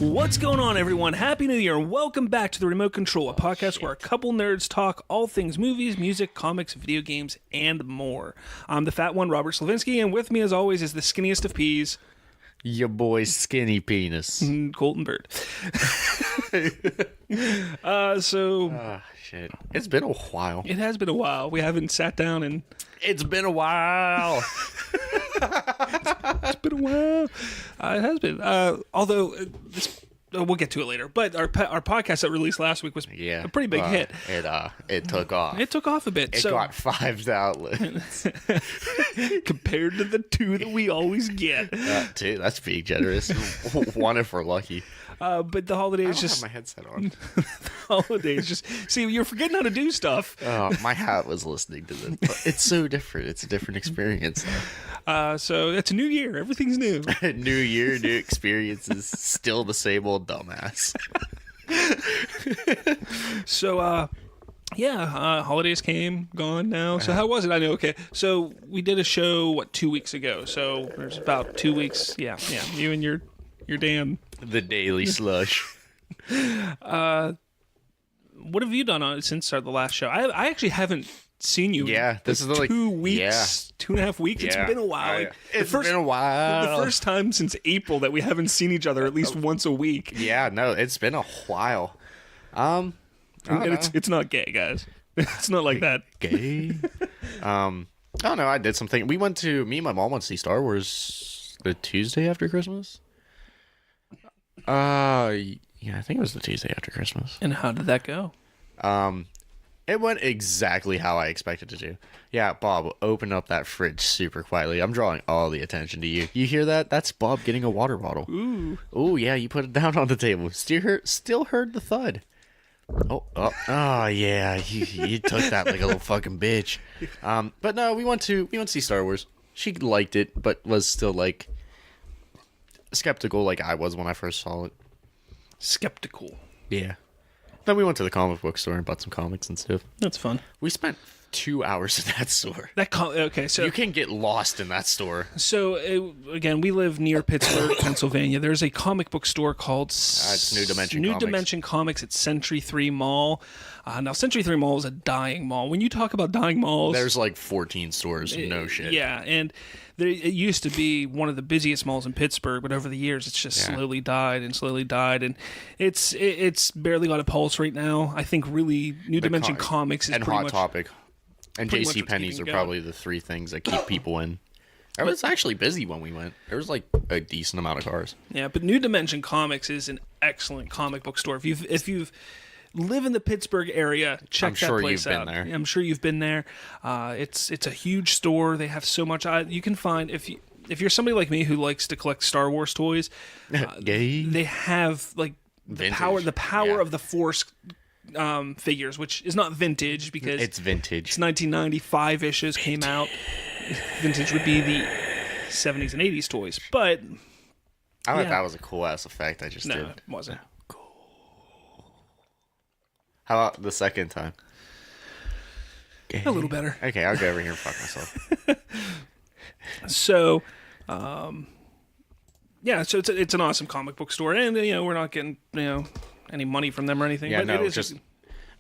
What's going on, everyone? Happy New Year, and welcome back to The Remote Control, a podcast where a couple nerds talk all things movies, music, comics, video games, and more. I'm the fat one, Robert Slavinsky, and with me, as always, is the skinniest of peas. Your boy Skinny Penis. Colton Bird. Shit. It's been a while. It has been a while. We haven't sat down and... It's been a while. It's been a while. It has been. Although, we'll get to it later. But our podcast that released last week was a pretty big hit. It took off. It took off a bit. It got 5 outlets. Compared to the 2 that we always get. 2, that's being generous. 1 if we're lucky. But the holidays I don't just... have my headset on. The holidays just... See, you're forgetting how to do stuff. My hat was listening to this. But it's so different. It's a different experience. So it's a new year. Everything's new. New year, new experiences. Still the same old dumbass. So, holidays came, gone now. So how was it? I know, okay. So we did a show, 2 weeks ago? So there's about 2 weeks. Yeah. You and your damn... The Daily Slush. What have you done since the last show? I actually haven't seen you. Yeah, this is 2 weeks, 2.5 weeks. It's been a while. It's been a while. The first time since April that we haven't seen each other at least once a week. Yeah, no, it's been a while. And it's not gay, guys. It's not like that. Gay. I don't know. I did something. Me and my mom went to see Star Wars the Tuesday after Christmas. Yeah, I think it was the Tuesday after Christmas. And how did that go? It went exactly how I expected it to. Yeah, Bob, open up that fridge super quietly. I'm drawing all the attention to you. You hear that? That's Bob getting a water bottle. Ooh. Ooh, yeah, you put it down on the table. Still heard the thud. Oh, yeah, you took that like a little fucking bitch. But no, we went to see Star Wars. She liked it, but was still like skeptical like I was when I first saw it. Skeptical. Yeah. Then we went to the comic book store and bought some comics and stuff. That's fun. We spent 2 hours in that store. Okay, so you can get lost in that store. So again, we live near Pittsburgh, Pennsylvania. There's a comic book store called it's New Dimension New Comics. Dimension Comics at Century 3 Mall. Now, Century 3 Mall is a dying mall. When you talk about dying malls, there's like 14 stores. No shit. Yeah, and it used to be one of the busiest malls in Pittsburgh, but over the years, it's just slowly died, and it's barely got a pulse right now. I think really New Dimension Comics is and pretty Hot much, Topic. And J.C. Penney's are probably the 3 things that keep people in. It was actually busy when we went. There was like a decent amount of cars. Yeah, but New Dimension Comics is an excellent comic book store. If you've live in the Pittsburgh area, check that place out. I'm sure you've been there. It's a huge store. They have so much. You can find if you're somebody like me who likes to collect Star Wars toys. They have like the power of the Force figures, which is not vintage because it's vintage. It's 1995-ish came out. Vintage would be the 70s and 80s toys, but I thought that was a cool ass effect. I just did. No, it wasn't. How about the second time? A little better. Okay, I'll go over here and fuck myself. So, so it's an awesome comic book store, and we're not getting any money from them or anything. Yeah, but no, it is just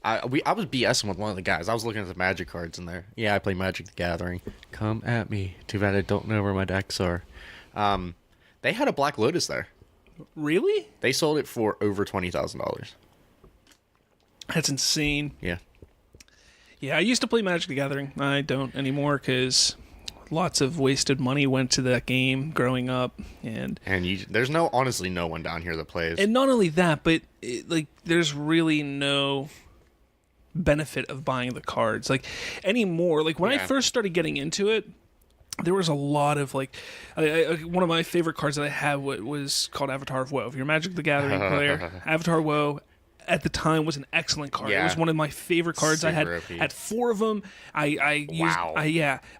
I was BSing with one of the guys. I was looking at the Magic cards in there. Yeah, I play Magic the Gathering. Come at me. Too bad I don't know where my decks are. They had a Black Lotus there. Really? They sold it for over $20,000. That's insane. Yeah. Yeah, I used to play Magic the Gathering. I don't anymore because lots of wasted money went to that game growing up. And there's honestly no one down here that plays. And not only that, but there's really no benefit of buying the cards. Like anymore, like when I first started getting into it, there was a lot of one of my favorite cards that I had was called Avatar of Woe. If you're a Magic the Gathering player, Avatar of Woe at the time was an excellent card. Yeah. It was one of my favorite cards. I had 4 of them. I used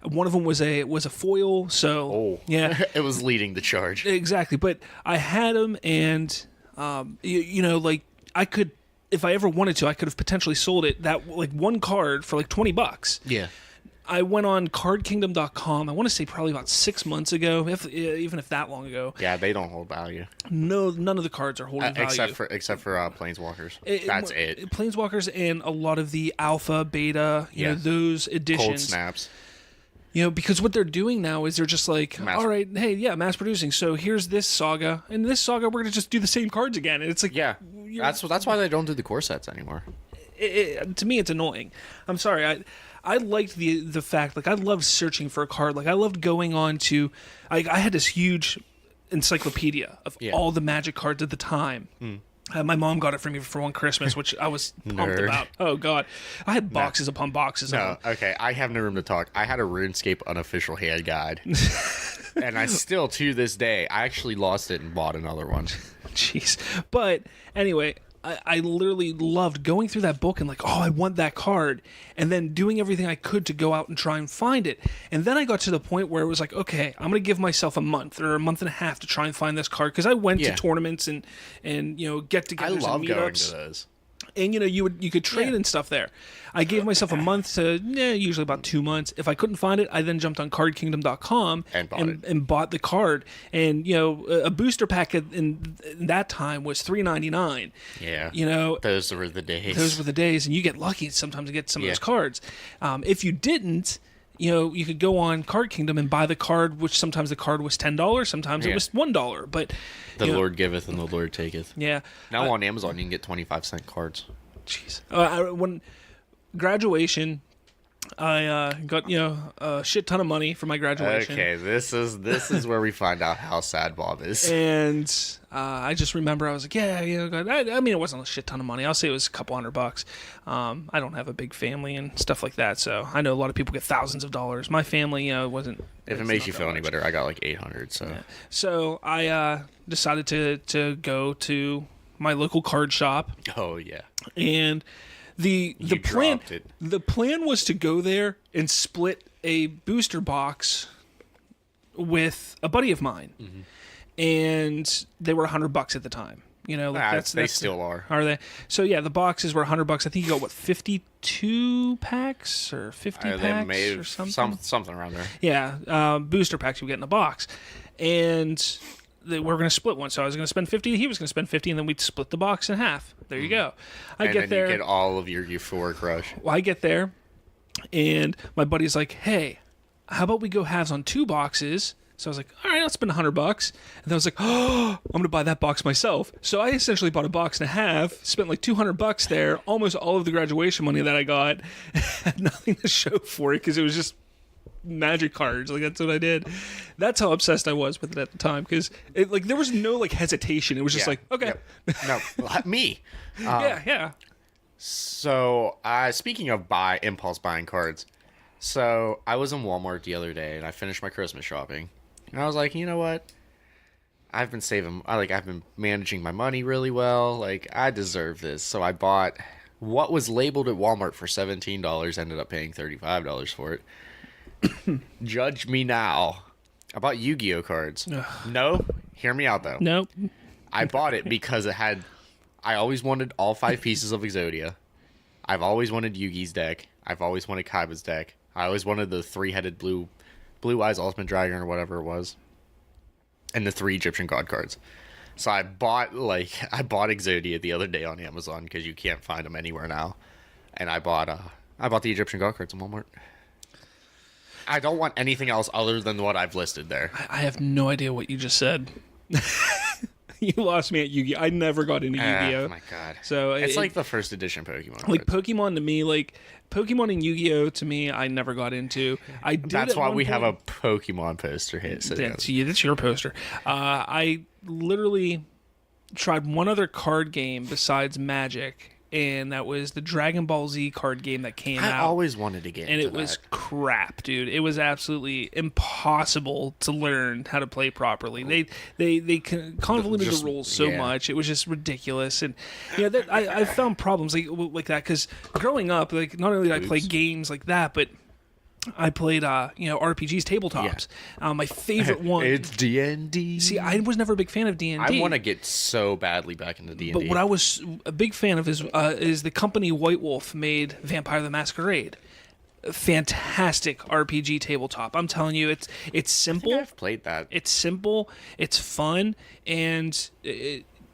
one of them was a foil. So it was leading the charge. Exactly. But I had them, and I could, if I ever wanted to, I could have potentially sold it that one card for $20. Yeah. I went on cardkingdom.com. I want to say probably about 6 months ago, even if that long ago. Yeah, they don't hold value. No, none of the cards are holding value. Except for Planeswalkers. That's it. Planeswalkers and a lot of the alpha, beta, you know, those editions. Cold snaps. You know, because what they're doing now is they're just like, all right, hey, yeah, mass producing. So here's this saga, and this saga we're gonna just do the same cards again. And it's like, yeah, that's why they don't do the core sets anymore. To me, it's annoying. I'm sorry. I liked the fact, like, I loved searching for a card. Like, I loved going on to, I had this huge encyclopedia of all the Magic cards at the time. My mom got it for me for one Christmas, which I was pumped about. Oh, God. I had boxes upon boxes of them. Okay, I have no room to talk. I had a RuneScape unofficial hand guide. And I still, to this day, I actually lost it and bought another one. Jeez. But, anyway... I literally loved going through that book and like, oh, I want that card, and then doing everything I could to go out and try and find it. And then I got to the point where it was like, okay, I'm going to give myself a month or a month and a half to try and find this card, because I went to tournaments and you know, get-togethers and meetups. I love going to those. And, you know, you could trade and stuff there. I gave myself a month to, usually about 2 months. If I couldn't find it, I then jumped on cardkingdom.com and bought the card. And, you know, a booster pack in that time was $3.99. Yeah. You know. Those were the days. Those were the days. And you get lucky sometimes to get some of those cards. If you didn't, you know, you could go on Card Kingdom and buy the card, which sometimes the card was $10, sometimes it was $1. But the Lord giveth and the Lord taketh. Yeah. Now on Amazon you can get 25-cent cards. Jeez. When graduation, I got, you know, a shit ton of money for my graduation. Okay, this is where we find out how sad Bob is. And I just remember I was like, yeah, you know, I mean, it wasn't a shit ton of money. I'll say it was a couple $100. I don't have a big family and stuff like that, so I know a lot of people get thousands of dollars. My family, you know, it wasn't. If it makes you feel any better, I got like 800. So, so I decided to go to my local card shop. Oh yeah, and. The plan was to go there and split a booster box with a buddy of mine, and they were $100 at the time. You know, like they still are. Are they? So yeah, the boxes were $100. I think you got 52 packs or 50 packs or something. Something around there. Yeah, booster packs you get in a box, and we were going to split one. So I was going to spend 50, he was going to spend 50, and then we'd split the box in half. There you go. I get there. You get all of your euphoric rush. Well, I get there, and my buddy's like, hey, how about we go halves on 2 boxes? So I was like, all right, I'll spend $100. And then I was like, oh, I'm going to buy that box myself. So I essentially bought a box and a half, spent like $200 there, almost all of the graduation money that I got, had nothing to show for it because it was just Magic cards. Like, that's what I did. That's how obsessed I was with it at the time, because like there was no like hesitation. It was just like, okay. No, me. Yeah. So speaking of impulse buying cards, so I was in Walmart the other day and I finished my Christmas shopping, and I was like, you know what? I've been managing my money really well. Like, I deserve this. So I bought what was labeled at Walmart for $17. Ended up paying $35 for it. Judge me now. I bought Yu-Gi-Oh cards. No, hear me out though. Nope. I bought it because I always wanted all 5 pieces of Exodia. I've always wanted Yugi's deck. I've always wanted Kaiba's deck. I always wanted the 3-headed blue eyes ultimate dragon or whatever it was, and the 3 Egyptian god cards. So I bought Exodia the other day on Amazon because you can't find them anywhere now, and I bought the Egyptian god cards in Walmart. I don't want anything else other than what I've listed there. I have no idea what you just said. You lost me at Yu-Gi-Oh! I never got into Yu-Gi-Oh! Oh my god! So it's like the first edition Pokemon. Like Pokemon to me, like Pokemon and Yu-Gi-Oh! To me, I never got into. I did. That's why we have a Pokemon poster here. That's your poster. I literally tried one other card game besides Magic, and that was the Dragon Ball Z card game that came out. I always wanted to get into that. And it was crap, dude. It was absolutely impossible to learn how to play properly. They convoluted the rules so much. It was just ridiculous. And I found problems like that because growing up, like, not only did I play games like that, but I played, RPGs, tabletops. Yeah. My favorite one. It's D&D. See, I was never a big fan of D&D. I want to get so badly back into D&D. But what I was a big fan of is the company White Wolf made Vampire the Masquerade. fantastic RPG tabletop. I'm telling you, it's simple. I've played that. It's simple. It's fun, and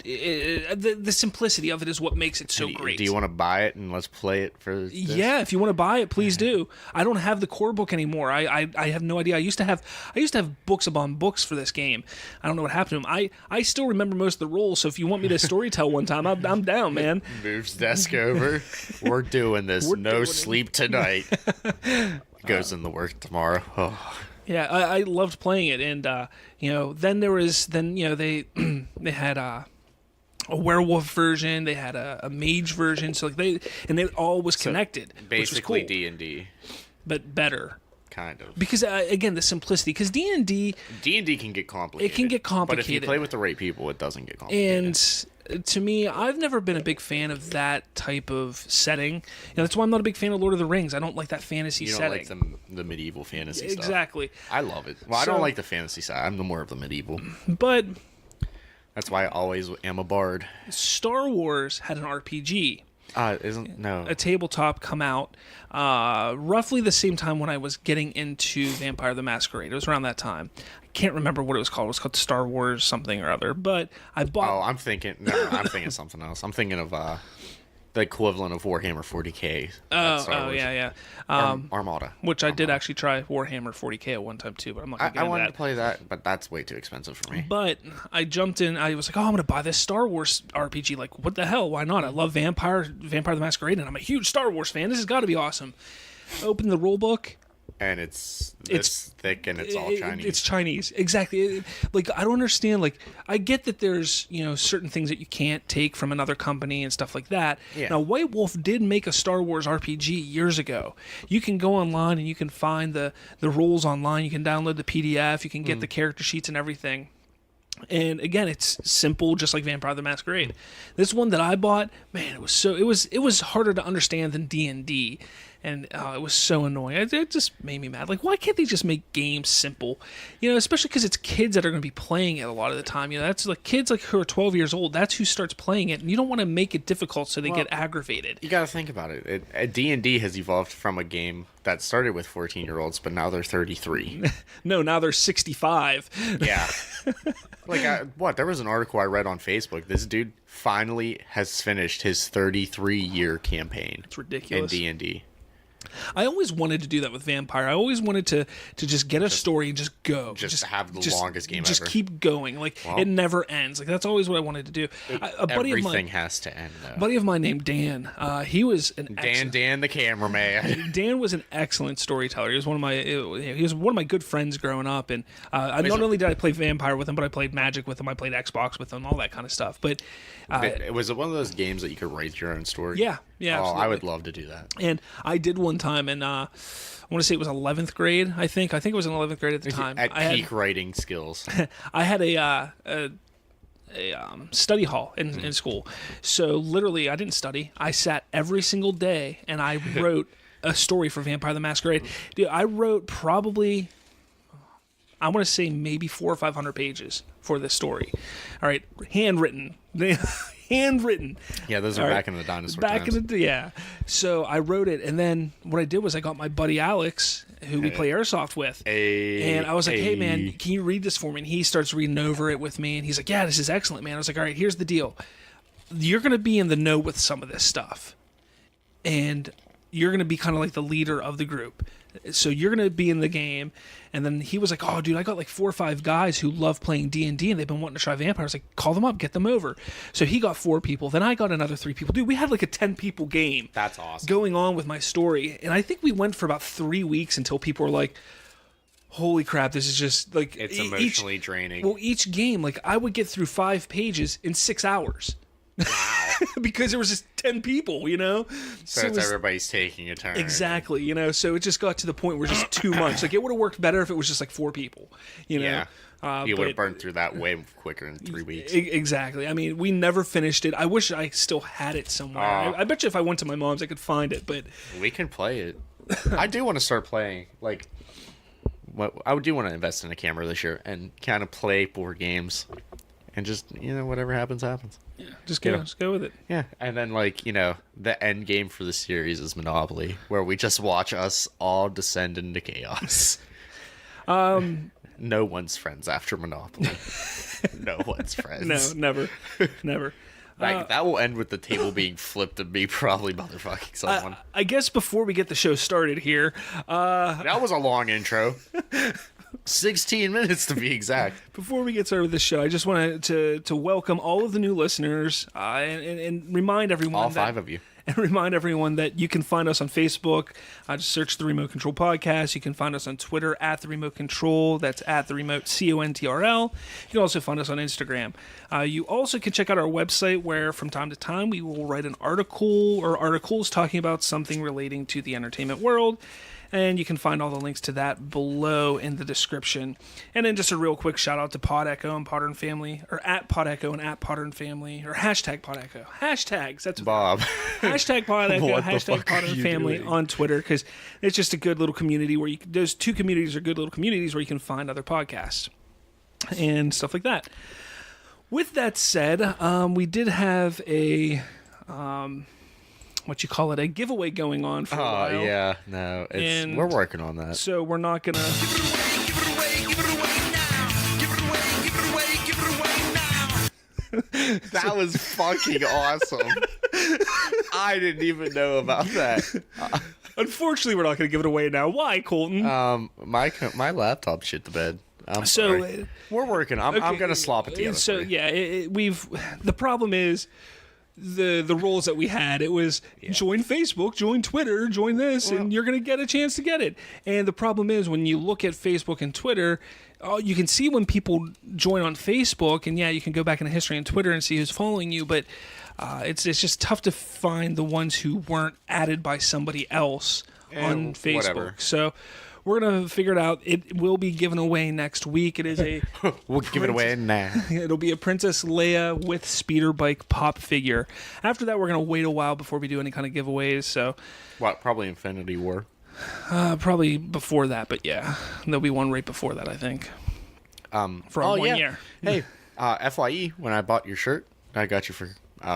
the simplicity of it is what makes it so great. Do you want to buy it and let's play it for this? Yeah, if you want to buy it, please do. I don't have the core book anymore. I have no idea. I used to have books upon books for this game. I don't know what happened to them. I still remember most of the rules, so if you want me to storytell one time, I'm down, man. Moves desk over. We're doing this. No sleep tonight. Goes in the work tomorrow. Oh. Yeah, I loved playing it, and then they had a werewolf version, they had a mage version, so it all was connected. Basically, which was cool, D&D, but better. Kind of. Because again, the simplicity. Because D&D can get complicated. It can get complicated. But if you play with the right people, it doesn't get complicated. And to me, I've never been a big fan of that type of setting. That's why I'm not a big fan of Lord of the Rings. I don't like that fantasy setting. You don't like the medieval fantasy stuff. Exactly. I love it. Well, I don't like the fantasy side. I'm more of the medieval. But that's why I always am a bard. Star Wars had an RPG. A tabletop come out roughly the same time when I was getting into Vampire the Masquerade. It was around that time. I can't remember what it was called. It was called Star Wars something or other. But I bought... I'm thinking something else. I'm thinking of the equivalent of Warhammer 40K. Yeah. Armada. Which I did actually try Warhammer 40K at one time too, but I'm not going to get into that. I wanted to play that, but that's way too expensive for me. But I jumped in. I was like, I'm going to buy this Star Wars RPG. Like, what the hell? Why not? I love Vampire the Masquerade, and I'm a huge Star Wars fan. This has got to be awesome. I opened the rule book. And it's thick and it's all Chinese. It's Chinese, exactly. I don't understand. I get that there's certain things that you can't take from another company and stuff like that. Yeah. Now, White Wolf did make a Star Wars RPG years ago. You can go online and you can find the rules online. You can download the PDF. You can get the character sheets and everything. And again, it's simple, just like Vampire the Masquerade. This one that I bought, man, it was harder to understand than D&D. And it was so annoying. It just made me mad. Why can't they just make games simple? Especially because it's kids that are going to be playing it a lot of the time. That's kids who are 12 years old. That's who starts playing it, and you don't want to make it difficult so they get aggravated. You got to think about it. D&D has evolved from a game that started with 14-year-olds, but now they're 33. No, now they're 65. Yeah. There was an article I read on Facebook. This dude finally has finished his 33-year campaign. It's ridiculous. In D&D. I always wanted to do that with Vampire. I always wanted to just get a story and just go. Just have the longest game ever. Just keep going. It never ends. That's always what I wanted to do. Everything has to end, though. A buddy of mine named Dan, he was an Dan the cameraman. Dan was an excellent storyteller. He was one of my good friends growing up. And not only did I play Vampire with him, but I played Magic with him. I played Xbox with him, all that kind of stuff. But was it one of those games that you could write your own story? Yeah. Yeah, absolutely. I would love to do that. And I did one time, and I want to say it was 11th grade, I think. I think it was in 11th grade at the time. At peak writing skills. I had a study hall in school. So literally, I didn't study. I sat every single day, and I wrote a story for Vampire the Masquerade. Dude, I wrote probably, I want to say maybe 400 or 500 pages for this story. All right, handwritten. Handwritten. Yeah, those are back in the dinosaur times. Yeah. So I wrote it, and then what I did was I got my buddy Alex, who we play airsoft with, and I was like, hey, man, can you read this for me? And he starts reading over it with me, and he's like, yeah, this is excellent, man. I was like, all right, here's the deal. You're going to be in the know with some of this stuff, and you're going to be kind of like the leader of the group. So you're going to be in the game. And then he was like, oh, dude, I got 4 or 5 guys who love playing D&D, and they've been wanting to try Vampire. I was like, call them up, get them over. So he got 4 people. Then I got another 3 people. Dude, we had a 10-people game. That's awesome. Going on with my story. And I think we went for about 3 weeks until people were like, holy crap, this is just it's emotionally draining. Well, each game, I would get through 5 pages in 6 hours. Wow. Because there was just 10 people, So it's everybody's taking a turn. Exactly, so it just got to the point where just too much. It would have worked better if it was just 4 people, Yeah. You would have burned through that way quicker in 3 weeks. Exactly. I mean, we never finished it. I wish I still had it somewhere. I bet you if I went to my mom's, I could find it, but... We can play it. I do want to start playing, I do want to invest in a camera this year and kind of play board games and just whatever happens. Yeah, just go with it. Yeah, and then the end game for the series is Monopoly, where we just watch us all descend into chaos. No one's friends after Monopoly. No one's friends. No, never. That will end with the table being flipped and me probably motherfucking someone. I guess before we get the show started here, that was a long intro. 16 minutes to be exact. Before we get started with the show, I just wanted to welcome all of the new listeners and remind everyone all 5 of you. And remind everyone that you can find us on Facebook. Just search the Remote Control Podcast. You can find us on Twitter at the Remote Control. That's at the Remote CONTRL. You can also find us on Instagram. You also can check out our website, where from time to time we will write an article or articles talking about something relating to the entertainment world. And you can find all the links to that below in the description. And then just a real quick shout out to Pod Echo and Potter and Family, or at Pod Echo and at Potter and Family, or hashtag Pod Echo. Hashtags. That's Bob. Hashtag Pod Echo, hashtag Potter and Family on Twitter, because it's just a good little community where those two communities are good little communities where you can find other podcasts and stuff like that. With that said, we did have a a giveaway going on for a while. Oh, yeah. No, we're working on that. So we're not going to... That was fucking awesome. I didn't even know about that. Unfortunately, we're not going to give it away now. Why, Colton? My laptop shit to bed. Sorry. We're working. I'm going to slop it together. So, yeah, the problem is... The rules that we had, it was join Facebook, join Twitter, join this, and you're going to get a chance to get it. And the problem is, when you look at Facebook and Twitter, you can see when people join on Facebook, and you can go back in the history on Twitter and see who's following you, but it's just tough to find the ones who weren't added by somebody else on Facebook. Whatever. So we're going to figure it out. It will be given away next week. It is a... We'll give it away now. It'll be a Princess Leia with speeder bike pop figure. After that, we're going to wait a while before we do any kind of giveaways. So, what, probably Infinity War? Probably before that, but yeah. There'll be one right before that, I think. For 1 year. Hey, FYE, when I bought your shirt, I got you for...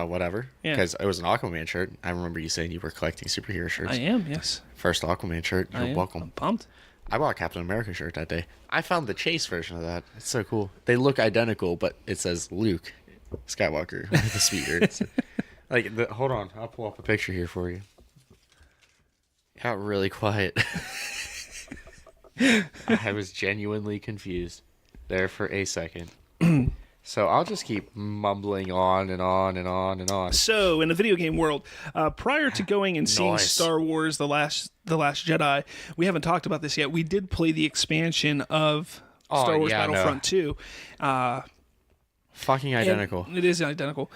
whatever, because it was an Aquaman shirt. I remember you saying you were collecting superhero shirts. I am, yes. First Aquaman shirt. You're welcome. I'm pumped. I bought a Captain America shirt that day. I found the Chase version of that. It's so cool. They look identical, but it says Luke Skywalker with the speeder. Hold on, I'll pull up a picture here for you. Got really quiet. I was genuinely confused there for a second. So I'll just keep mumbling on and on and on and on. So in the video game world, prior to going and seeing Star Wars: The Last Jedi, we haven't talked about this yet. We did play the expansion of Star Wars Battlefront 2. Fucking identical. It is identical.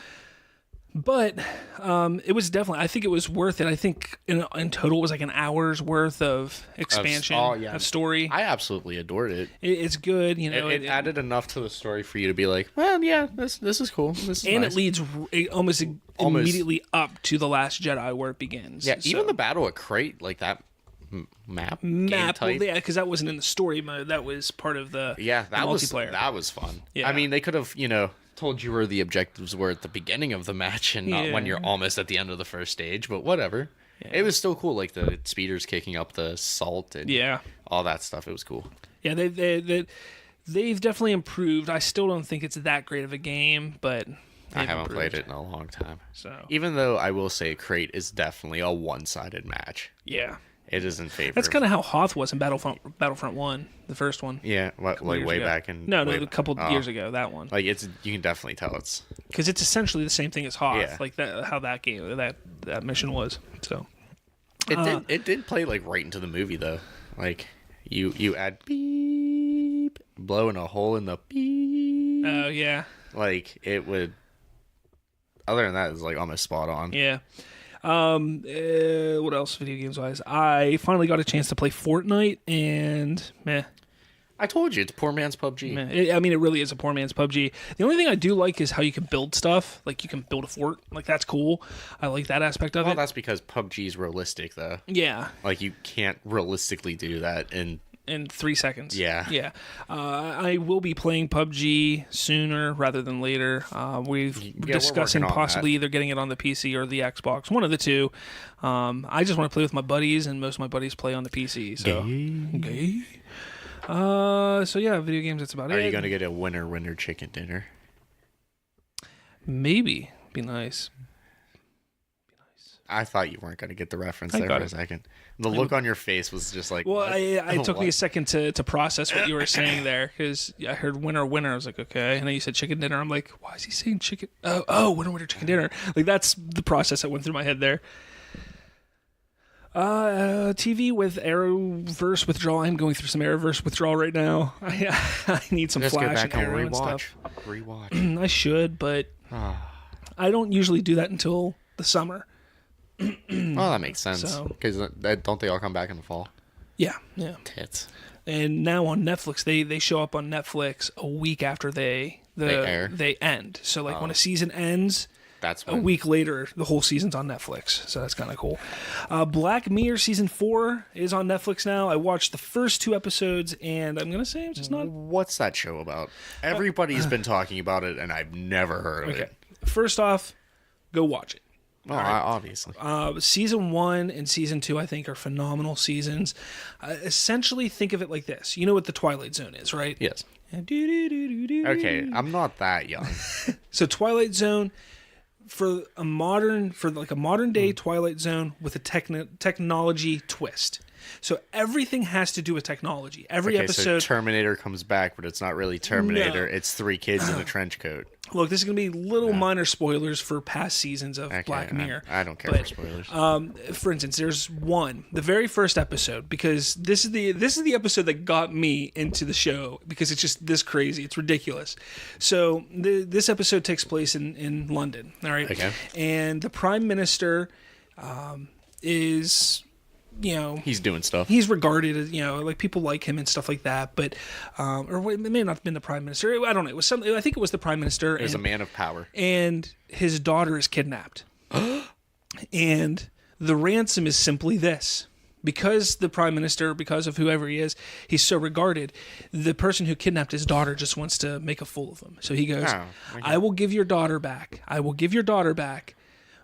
But it was definitely, I think it was worth it. I think in total it was like an hour's worth of expansion of story. I absolutely adored it. It's good, It added enough to the story for you to be like, well, yeah, this is cool. This is and nice. It leads almost immediately up to The Last Jedi where it begins. Yeah, even the battle at Crate, like that map game type. Well, yeah, because that wasn't in the story mode. That was part of the multiplayer. That was fun. Yeah. I mean, they could have, told you where the objectives were at the beginning of the match and not when you're almost at the end of the first stage, but whatever. Yeah. It was still cool, like the speeders kicking up the salt and all that stuff. It was cool. Yeah, they've definitely improved. I still don't think it's that great of a game, but I haven't played it in a long time. So even though I will say Crate is definitely a one-sided match. Yeah. It is in favor. That's kind of how Hoth was in Battlefront 1, the first one. Yeah, way back in... No, a couple years ago, that one. Like, you can definitely tell it's... Because it's essentially the same thing as Hoth, like how that game, that mission was, so... It did play, like, right into the movie, though. Like, you add beep, blowing a hole in the beep. Oh, yeah. Like, it would... Other than that, it's, like, almost spot on. Yeah. What else video games wise? I finally got a chance to play Fortnite and meh. I told you, it's poor man's PUBG. Meh. It really is a poor man's PUBG. The only thing I do like is how you can build stuff. Like you can build a fort. Like that's cool. I like that aspect of it. Well, that's because PUBG is realistic though. Yeah. Like you can't realistically do that in in 3 seconds. Yeah. I will be playing PUBG sooner rather than later. We're discussing possibly either getting it on the PC or the Xbox, one of the two. I just want to play with my buddies, and most of my buddies play on the PC. So, gay. So yeah, video games. That's about it. Are you gonna get a winner chicken dinner? Maybe. Be nice. I thought you weren't going to get the reference there for a second. The look on your face was just like... Well, it took me a second to process what you were saying there, because I heard winner. I was like, okay. And then you said chicken dinner. I'm like, why is he saying chicken? Oh, winner, chicken dinner. Like, that's the process that went through my head there. TV with Arrowverse withdrawal. I'm going through some Arrowverse withdrawal right now. I need some Flash and Arrow and stuff. Rewatch. I should, but I don't usually do that until the summer. Well, that makes sense. Because don't they all come back in the fall? Yeah. Tits. And now on Netflix, they show up on Netflix a week after they end. So like when a season ends, that's when... a week later the whole season's on Netflix. So that's kind of cool. Black Mirror season 4 is on Netflix now. I watched the first 2 episodes, and I'm gonna say I'm just not. What's that show about? Everybody's been talking about it, and I've never heard of it. First off, go watch it. Well, right. Obviously. Season 1 and Season 2, I think, are phenomenal seasons. Essentially, think of it like this. You know what the Twilight Zone is, right? Yes. Okay, I'm not that young. So Twilight Zone, for a modern day Twilight Zone with a technology twist. So everything has to do with technology. Every episode... So Terminator comes back, but it's not really Terminator. No. It's 3 kids in a trench coat. Look, this is going to be little minor spoilers for past seasons of Black Mirror. I don't care for spoilers. For instance, there's the very first episode, because this is the episode that got me into the show, because it's just this crazy. It's ridiculous. So this episode takes place in London, all right? Okay. And the Prime Minister is... he's doing stuff. He's regarded as, like people like him and stuff like that. But, or it may not have been the Prime Minister. I don't know. It was something. I think it was the Prime Minister. He was a man of power. And his daughter is kidnapped. And the ransom is simply this. Because the Prime Minister, because of whoever he is, he's so regarded, the person who kidnapped his daughter just wants to make a fool of him. So he goes, I will give your daughter back.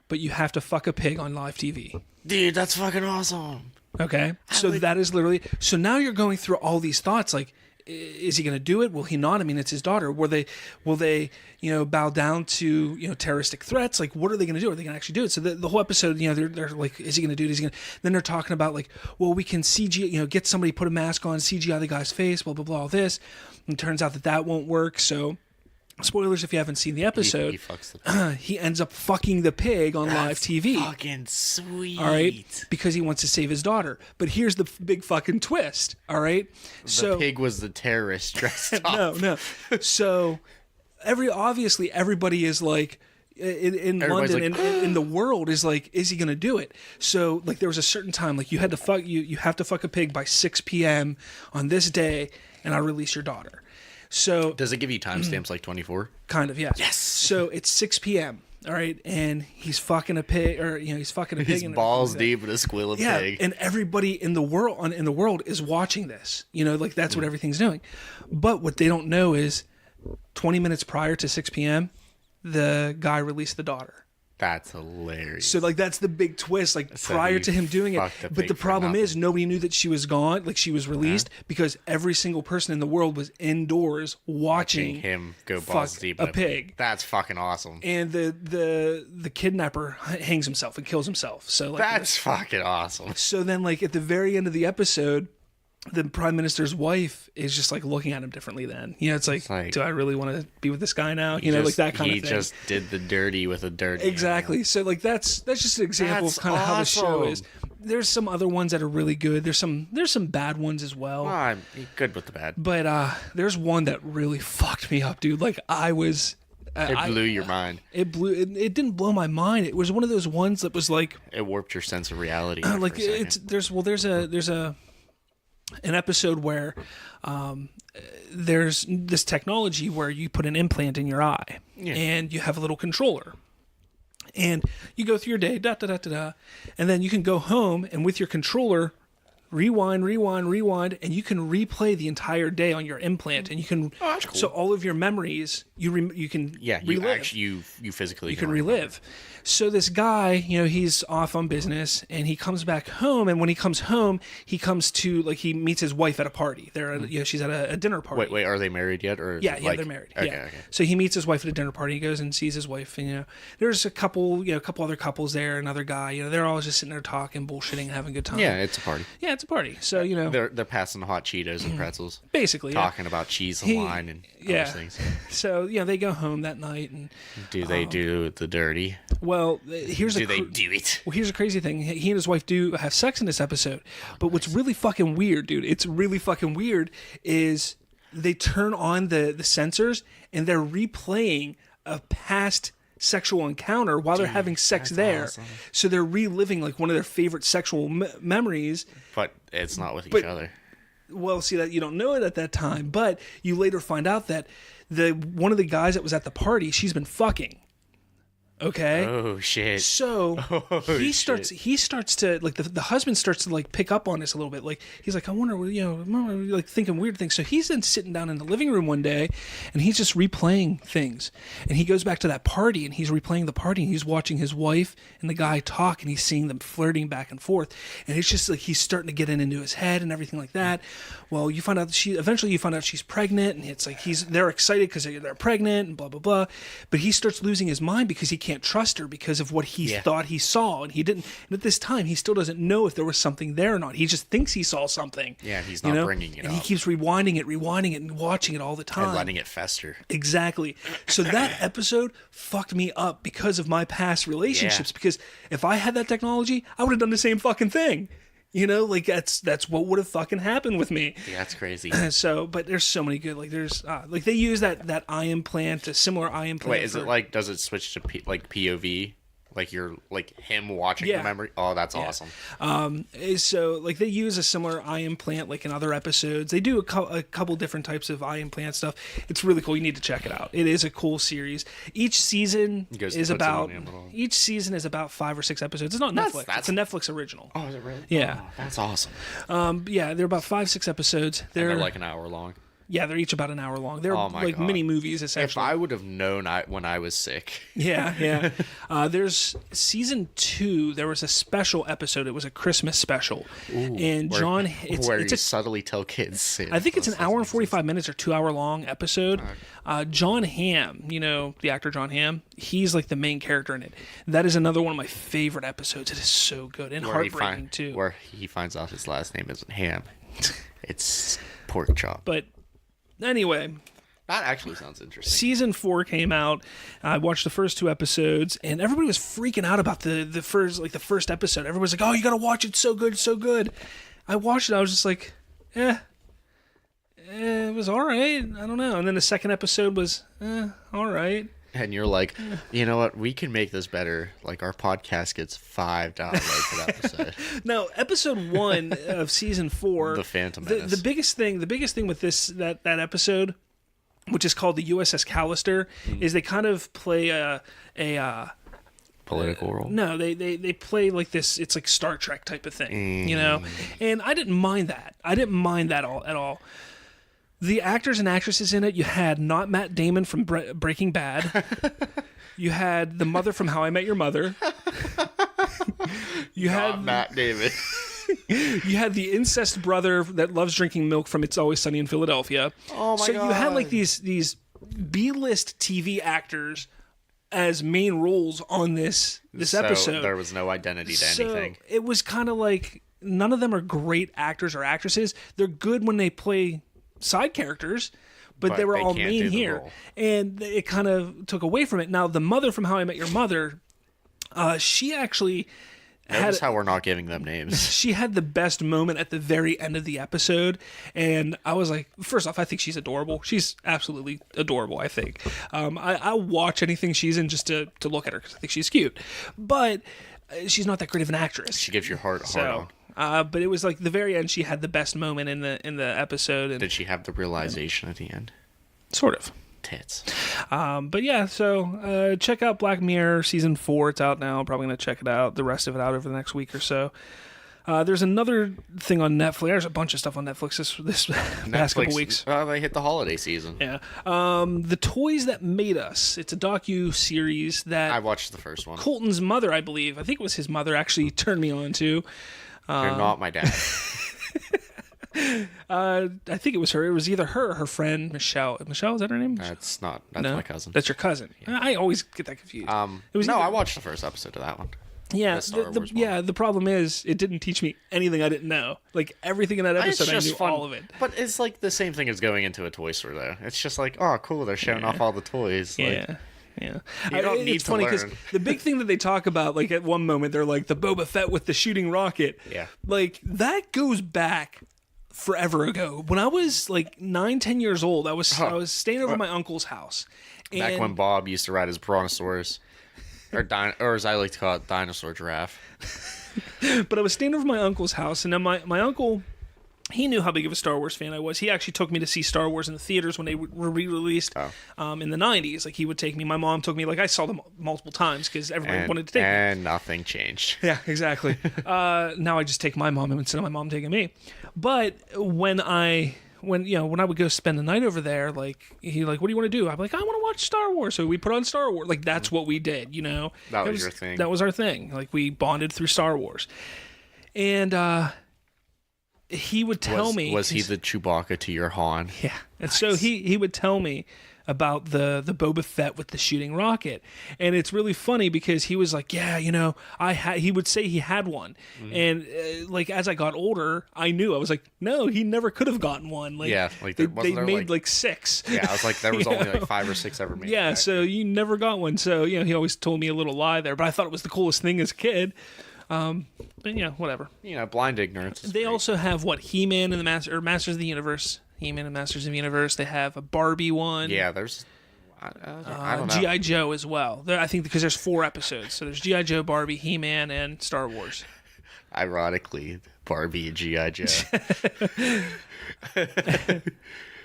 But you have to fuck a pig on live TV. Dude, that's fucking awesome. Okay. So that is literally... So now you're going through all these thoughts, like, is he going to do it? Will he not? I mean, it's his daughter. Will they bow down to, terroristic threats? Like, what are they going to do? Are they going to actually do it? So the whole episode, they're like, is he going to do it? Is he going to... Then they're talking about, like, well, we can CG, get somebody, put a mask on, CGI the guy's face, blah, blah, blah, all this. And it turns out that won't work, so... Spoilers if you haven't seen the episode. He fucks the pig. He ends up fucking the pig on live TV. Fucking sweet. All right, because he wants to save his daughter. But here's the big fucking twist. All right, the pig was the terrorist dressed up. No. So obviously everybody is like. In London like, and in the world is like, is he gonna do it? So like there was a certain time, like you have to fuck a pig by 6 p.m. on this day, and I release your daughter. So does it give you timestamps like 24? Kind of, yes. Yes. So it's 6 p.m. All right, and he's fucking a pig, or he's fucking a pig. His balls deep in a squealing pig. And everybody in the world is watching this. Like that's what everything's doing. But what they don't know is, 20 minutes prior to 6 p.m., the guy released the daughter. That's hilarious. So like that's the big twist, like so prior to him doing it. But the problem is nobody knew that she was gone, like she was released, because every single person in the world was indoors watching him go balls deep in a pig. That's fucking awesome. And the kidnapper hangs himself and kills himself. So like that's fucking awesome. So then like at the very end of the episode, the Prime Minister's wife is just like looking at him differently then. It's like do I really want to be with this guy now? Like that kind of thing. He just did the dirty with a dirty. Exactly. So like that's just an example of kind of how the show is. There's some other ones that are really good. There's some bad ones as well. I'm good with the bad. But there's one that really fucked me up, dude. Like I was... It blew your mind. It didn't blow my mind. It was one of those ones that was like... It warped your sense of reality. Like there's an episode where there's this technology where you put an implant in your eye and you have a little controller and you go through your day, and then you can go home and with your controller rewind, and you can replay the entire day on your implant, and you can. Oh, that's cool. So all of your memories, you can relive. You physically you can relive. So this guy, he's off on business, and he comes back home, and when he comes home, he comes to he meets his wife at a party. They're at, she's at a dinner party. Wait, are they married yet? Or yeah, they're married. Okay, yeah. okay. So he meets his wife at a dinner party. He goes and sees his wife, and there's a couple other couples there, another guy. They're all just sitting there talking, bullshitting, having a good time. Yeah, it's a party. Yeah, it's a party. So they're passing hot Cheetos and pretzels, basically talking about cheese and wine and other things. So they go home that night, and do they do the dirty? Well, here's do they do it? Well, here's a crazy thing. He and his wife do have sex in this episode, but what's really fucking weird, dude? It's really fucking weird. Is they turn on the sensors and they're replaying a past sexual encounter while they're having sex there. Awesome. So they're reliving one of their favorite sexual memories. But it's not with each other. Well, see that you don't know it at that time, but you later find out that one of the guys that was at the party, she's been fucking. Okay. Oh shit. So he starts to the husband starts to pick up on this a little bit. He's like, I wonder, thinking weird things. So he's then sitting down in the living room one day, and he's just replaying things. And he goes back to that party, and he's replaying the party, and he's watching his wife and the guy talk, and he's seeing them flirting back and forth. And it's just he's starting to get into his head and everything like that. Well, you find out she's pregnant, and it's they're excited because they're pregnant and blah blah blah. But he starts losing his mind because he can't trust her because of what he thought he saw, and he didn't. And at this time, he still doesn't know if there was something there or not. He just thinks he saw something. Yeah, he's not bringing it and up. he keeps rewinding it, and watching it all the time, and letting it fester. Exactly. So that episode fucked me up because of my past relationships. Yeah. Because if I had that technology, I would have done the same fucking thing. That's what would have fucking happened with me. Yeah, that's crazy. So, but there's so many good. There's they use that eye implant, a similar eye implant. Wait, is it does it switch to POV? You're him watching the memory. Oh, that's awesome. So they use a similar eye implant in other episodes. They do a couple different types of eye implant stuff. It's really cool. You need to check it out. It is a cool series. Each season is about 5 or 6 episodes. It's not Netflix. It's a Netflix original. Oh, is it really? Yeah, oh, that's awesome. They're about 5-6 episodes. They're an hour long. Yeah, they're each about an hour long. They're mini movies, essentially. If I would have known when I was sick. Yeah. There's season 2. There was a special episode. It was a Christmas special. Ooh, and John... Where you subtly tell kids. I think it's an hour and 45 minutes or 2 hour long episode. John Hamm, the actor John Hamm, he's the main character in it. That is another one of my favorite episodes. It is so good and heartbreaking, too. Where he finds out his last name isn't Ham. It's pork chop. But... Anyway, that actually sounds interesting. Season 4 came out. I watched the first 2 episodes, and everybody was freaking out about the first episode. Everybody's like, "Oh, you gotta watch it! It's so good, so good." I watched it. I was just like, it was all right. I don't know. And then the second episode was, all right. And you're like, you know what? We can make this better. Our podcast gets 5 downloads per episode. Now, episode 1 of season 4, The Phantom Menace. The biggest thing with that episode, which is called the USS Callister, is they kind of play a political role. No, they play this. It's like Star Trek type of thing, And I didn't mind that. at all. The actors and actresses in it, you had not Matt Damon from Breaking Bad. You had the mother from How I Met Your Mother. You had Matt Damon. You had the incest brother that loves drinking milk from It's Always Sunny in Philadelphia. Oh my god! So you had these B-list TV actors as main roles on this episode. There was no identity to anything. It was kind of none of them are great actors or actresses. They're good when they play side characters, but they were all main here, and it kind of took away from it. Now, the mother from How I Met Your Mother, she actually Notice how we're not giving them names. She had the best moment at the very end of the episode, and I was like, first off, I think she's adorable. She's absolutely adorable, I think. I'll watch anything she's in just to look at her because I think she's cute, but she's not that great of an actress. She gives your heart a hard on. But it was the very end. She had the best moment in the episode. And, did she have the realization at the end? Sort of. Tits. But yeah, so check out Black Mirror season 4. It's out now. I'm probably gonna check it out, the rest of it out over the next week or so. There's another thing on Netflix. There's a bunch of stuff on Netflix this past couple weeks. They hit the holiday season. Yeah. The Toys That Made Us. It's a docu-series that... I watched the first one. Colton's mother, I believe. I think it was his mother actually turned me on to. You're not my dad. I think it was her. It was either her or her friend, Michelle. Michelle, is that her name? That's not. That's my cousin. That's your cousin. Yeah. I always get that confused. I watched the first episode of that one. Yeah, the problem is it didn't teach me anything I didn't know. Like everything in that episode, I knew all of it. But it's like the same thing as going into a toy store, though. It's just like, oh, cool, they're showing off all the toys. Yeah. Like, yeah, you don't need it's to funny learn. The big thing that they talk about, like at one moment, they're like the Boba Fett with the shooting rocket. Yeah, like that goes back forever ago. When I was like 9-10 years old, I was staying over at my uncle's house. Back when Bob used to ride his brontosaurus, or as I like to call it, dinosaur giraffe. But I was staying over at my uncle's house, and then my uncle, he knew how big of a Star Wars fan I was. He actually took me to see Star Wars in the theaters when they were re-released in the 90s. Like, he would take me. My mom took me. Like, I saw them multiple times because everybody wanted to take me. And nothing changed. Yeah, exactly. Now I just take my mom instead of my mom taking me. But when I would go spend the night over there, like, he like, what do you want to do? I'm like, I want to watch Star Wars. So we put on Star Wars. Like, that's what we did, you know? That was your thing. That was our thing. Like, we bonded through Star Wars. And he would tell me... Was he the Chewbacca to your Han? Yeah. And so he would tell me about the Boba Fett with the shooting rocket. And it's really funny because he was like, yeah, you know, he would say he had one. Mm-hmm. And like, as I got older, I knew. I was like, no, he never could have gotten one. Like, yeah, like they made like 6. Yeah, I was like, there was only like 5 or 6 ever made. Yeah, so you never got one. So, you know, he always told me a little lie there, but I thought it was the coolest thing as a kid. But yeah, whatever. You know, blind ignorance. They also have He-Man and the Masters of the Universe. He-Man and Masters of the Universe. They have a Barbie one. Yeah, there's... I don't know. G.I. Joe as well. I think because there's 4 episodes. So there's G.I. Joe, Barbie, He-Man, and Star Wars. Ironically, Barbie and G.I. Joe.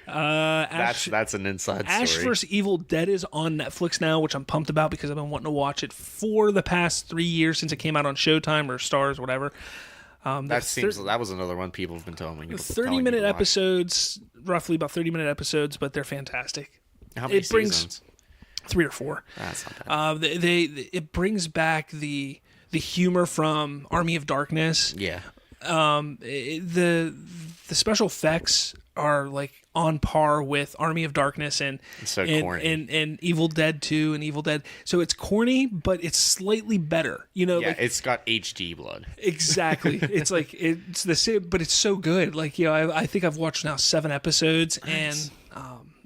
That's an inside story. Ash vs. Evil Dead is on Netflix now, which I'm pumped about because I've been wanting to watch it for the past 3 years since it came out on Showtime or Stars, whatever. That was another one people have been telling me. 30-minute episodes, roughly about 30-minute episodes, but they're fantastic. How many seasons? 3 or 4. That's not bad. It brings back the humor from Army of Darkness. Yeah. The special effects are like on par with Army of Darkness and corny. and Evil Dead 2 and Evil Dead. So it's corny, but it's slightly better. You know, yeah, like, it's got HD blood. Exactly. It's like it's the same, but it's so good. Like, you know, I think I've watched now 7 episodes, and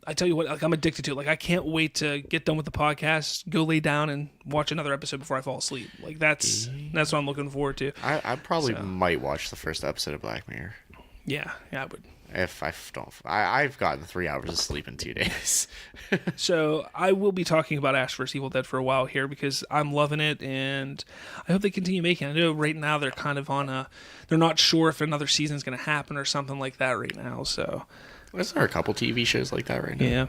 I tell you what, like, I'm addicted to it. Like, I can't wait to get done with the podcast, go lay down, and watch another episode before I fall asleep. Like, that's what I'm looking forward to. I probably might watch the first episode of Black Mirror. Yeah, I would. If I don't, I've gotten 3 hours of sleep in 2 days. So I will be talking about Ash vs. Evil Dead for a while here because I'm loving it, and I hope they continue making it. I know right now they're kind of they're not sure if another season's going to happen or something like that right now. So isn't there a couple TV shows like that right now? Yeah.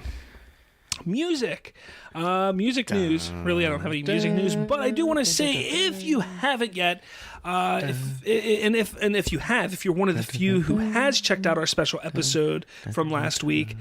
Music news. Really, I don't have any music news, but I do want to say, if you haven't yet, if you're one of the few who has checked out our special episode from last week,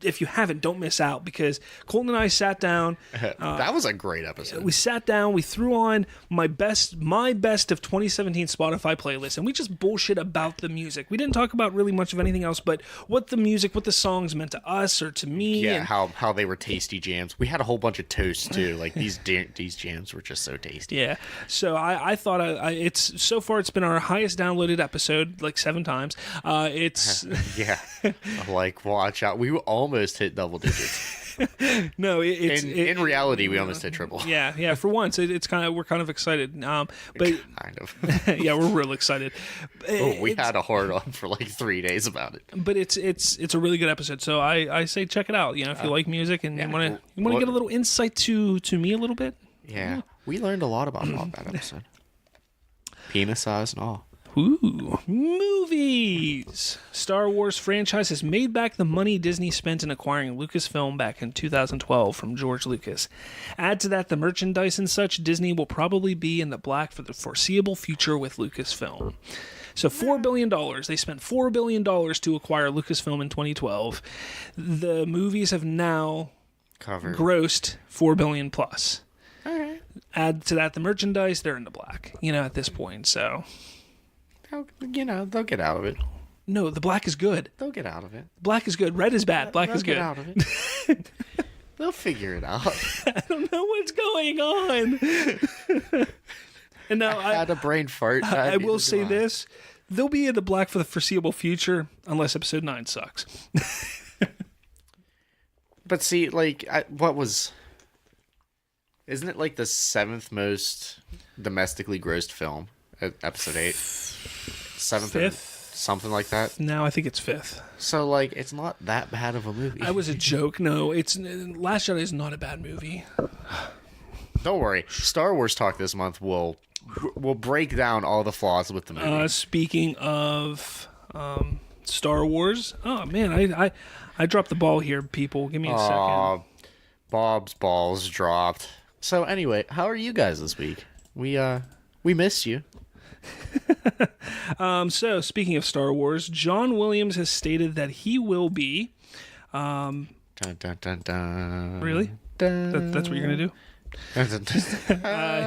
if you haven't, don't miss out, because Colton and I sat down. That was a great episode. We sat down, we threw on my best of 2017 Spotify playlist, and we just bullshit about the music. We didn't talk about really much of anything else, but what the songs meant to us or to me. Yeah, and how they were tasty jams. We had a whole bunch of toasts too. Like these jams were just so tasty. Yeah. So I thought it's so far it's been our highest downloaded episode, like 7 times. It's yeah. Like, watch out. We almost hit double digits. No, in reality, we almost hit triple. Yeah. For once, we're kind of excited. But kind of. Yeah, we're real excited. We had a hard on for like 3 days about it. But it's a really good episode. So I say check it out. You know, if you like music and you want to get a little insight to me a little bit. Yeah, we learned a lot about Bob that episode. Penis size and all. Ooh, movies. Star Wars franchise has made back the money Disney spent in acquiring Lucasfilm back in 2012 from George Lucas. Add to that the merchandise and such, Disney will probably be in the black for the foreseeable future with Lucasfilm. So $4 billion. They spent $4 billion to acquire Lucasfilm in 2012. The movies have now grossed $4 billion plus. All right. Add to that the merchandise, they're in the black, at this point, so... They'll get out of it. No, the black is good. They'll get out of it. Black is good. Red is bad. Black is good. They'll get out of it. They'll figure it out. I don't know what's going on. And now I had a brain fart. I will say this. They'll be in the black for the foreseeable future unless episode 9 sucks. But see, isn't it like the 7th most domestically grossed film? Episode 8? 7th? 5th? Something like that? Now I think it's 5th. So, it's not that bad of a movie. That was a joke. No, Last Jedi is not a bad movie. Don't worry. Star Wars Talk this month will break down all the flaws with the movie. Speaking of Star Wars, oh man, I dropped the ball here, people. Give me a second. Bob's balls dropped. So anyway, how are you guys this week? We missed you. So speaking of Star Wars, John Williams has stated that he will be. Dun, dun, dun, dun, really? Dun, that's what you're gonna do?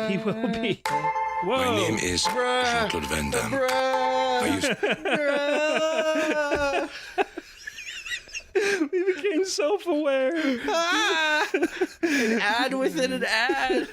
He will be. Whoa. My name is Jean-Claude Van Damme. We became self-aware. An ad within an ad.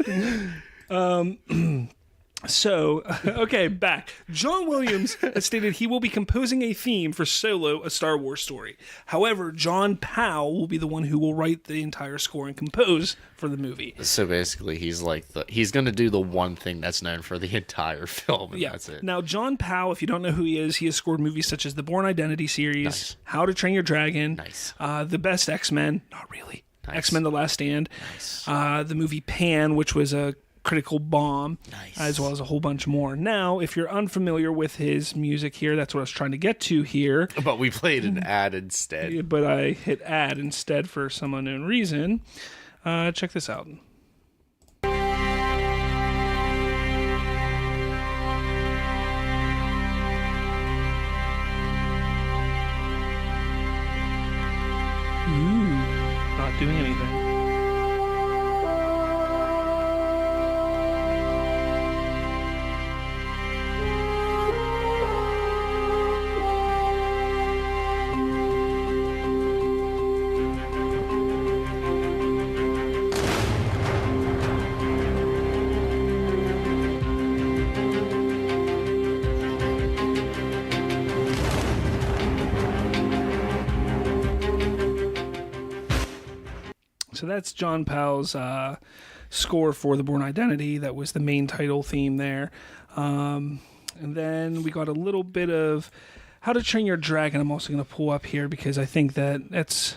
So, okay, back. John Williams has stated he will be composing a theme for Solo, a Star Wars story. However, John Powell will be the one who will write the entire score and compose for the movie. So basically, he's going to do the one thing that's known for the entire film, and that's it. Now, John Powell, if you don't know who he is, he has scored movies such as the Bourne Identity series, nice. How to Train Your Dragon, nice. The Best X-Men, not really, nice. X-Men The Last Stand, nice. The movie Pan, which was a critical bomb, nice. As well as a whole bunch more. Now, if you're unfamiliar with his music here, that's what I was trying to get to here. But we played an ad instead. But I hit ad instead for some unknown reason. Check this out. Ooh, not doing anything. So that's John Powell's score for The Bourne Identity. That was the main title theme there. And then we got a little bit of How to Train Your Dragon. I'm also going to pull up here because I think that's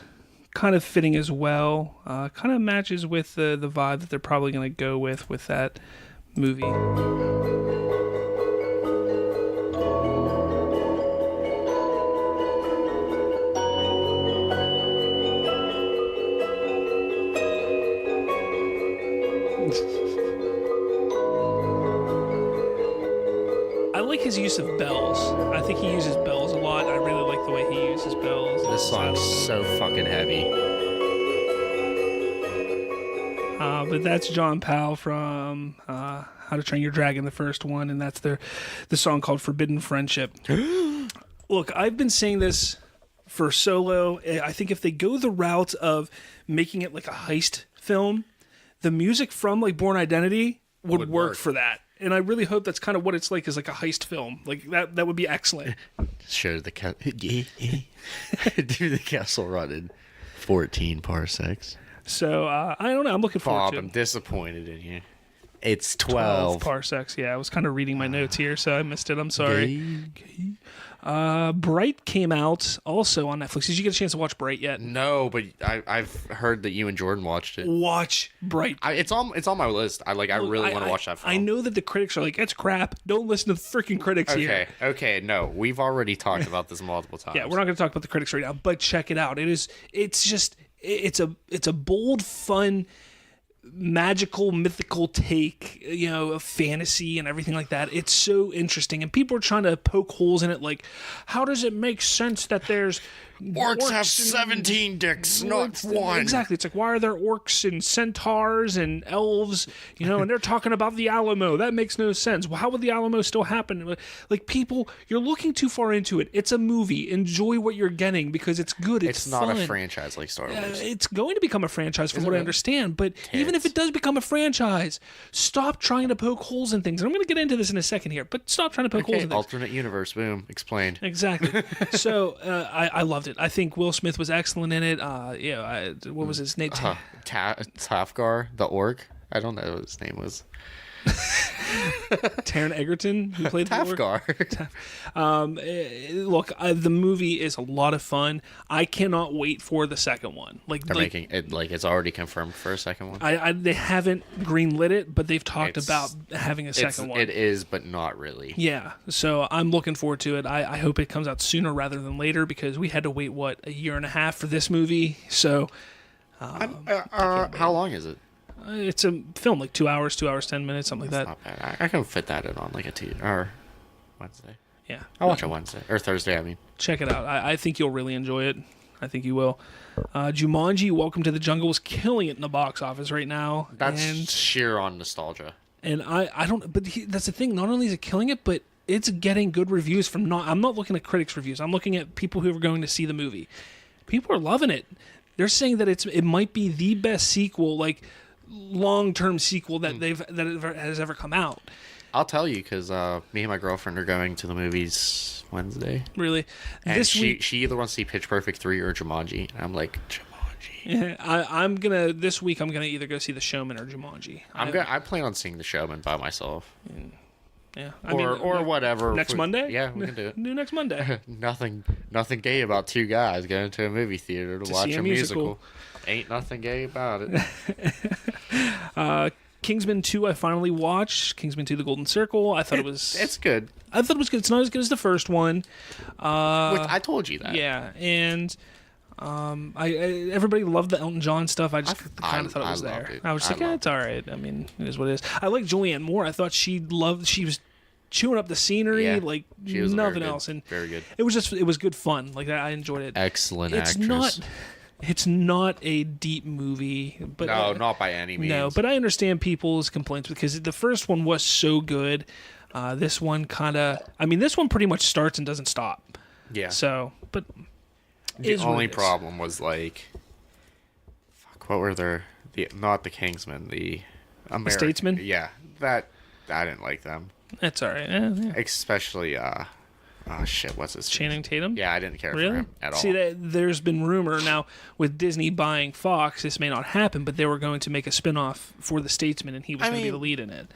kind of fitting as well. Kind of matches with the vibe that they're probably going to go with that movie. I like his use of bells. I think he uses bells a lot. I really like the way he uses bells. This song's so fucking heavy. But that's John Powell from How to Train Your Dragon, the first one, and that's the song called Forbidden Friendship. Look, I've been saying this for Solo. I think if they go the route of making it like a heist film, the music from like Bourne Identity would work for that. And I really hope that's kind of what it's like, is like a heist film. Like that would be excellent. Sure, do the castle run in 14 parsecs. So I don't know. I'm looking forward to it. I'm disappointed in you. It's 12 parsecs. Yeah, I was kind of reading my notes here, so I missed it. I'm sorry. Bright came out also on Netflix. Did you get a chance to watch Bright yet? No, but I've heard that you and Jordan watched it. Watch Bright. It's on my list. I really want to watch that film. I know that the critics are like, it's crap. Don't listen to the freaking critics here. Okay, no. We've already talked about this multiple times. Yeah, we're not going to talk about the critics right now, but check it out. It's a bold, fun, magical, mythical take, of fantasy and everything like that. It's so interesting, and people are trying to poke holes in it, like, how does it make sense that there's orcs have 17 dicks, not one? Exactly. It's like, why are there orcs and centaurs and elves, and they're talking about the Alamo? That makes no sense. Well, how would the Alamo still happen? Like, people, you're looking too far into it. It's a movie. Enjoy what you're getting because it's good. It's not fun. a franchise like Star Wars. It's going to become a franchise from what I understand, but even if it does become a franchise, stop trying to poke holes in things. And I'm going to get into this in a second here, but stop trying to poke holes in things. Alternate universe, boom, explained. Exactly. So I loved it. I think Will Smith was excellent in it. What was his name? Tafgar, the orc. I don't know what his name was. Taron Egerton, who played Tafgar. Look, the movie is a lot of fun. I cannot wait for the second one. They're making it it's already confirmed for a second one. They haven't greenlit it, but they've talked about having a second one. It is, but not really. Yeah, so I'm looking forward to it. I hope it comes out sooner rather than later because we had to wait a year and a half for this movie. So, how long is it? It's a film, like 2 hours, 10 minutes, something That's like that. Not bad. I can fit that in on like a Tuesday or Wednesday. Yeah, I'll watch it Wednesday or Thursday. I mean, check it out. I think you'll really enjoy it. I think you will. Jumanji: Welcome to the Jungle is killing it in the box office right now. That's sheer on nostalgia. And I don't. But that's the thing. Not only is it killing it, but it's getting good reviews from. I'm not looking at critics' reviews. I'm looking at people who are going to see the movie. People are loving it. They're saying that it might be the best sequel, like long-term sequel that has ever come out. I'll tell you because me and my girlfriend are going to the movies Wednesday. Really? And she either wants to see Pitch Perfect 3 or Jumanji. And I'm like, Jumanji. Yeah, this week I'm gonna either go see The Showman or Jumanji. I plan on seeing The Showman by myself. Yeah, or whatever. Next Monday? Yeah, we can do it. Do next Monday. Nothing gay about two guys going to a movie theater to watch a musical. Ain't nothing gay about it. Kingsman 2 I finally watched. Kingsman 2 The Golden Circle. I thought it's good. I thought it was good. It's not as good as the first one. I told you that. Yeah, and everybody loved the Elton John stuff. I just kind of thought it was there. I was just like, it's all right. I mean, it is what it is. I like Julianne Moore. I thought she was chewing up the scenery like nothing else, and very good. It was good fun. Like I enjoyed it. Excellent actress. It's not a deep movie, but no, not by any means. No, but I understand people's complaints because the first one was so good. This one this one pretty much starts and doesn't stop. Yeah. So, but the only problem was what were not the Kingsmen, the Statesmen? Yeah, that I didn't like them. That's all right. Yeah. Especially what's his name? Channing Tatum? Yeah, I didn't care for him at all. See, there's been rumor now with Disney buying Fox, this may not happen, but they were going to make a spinoff for The Statesman, and he was going to be the lead in it.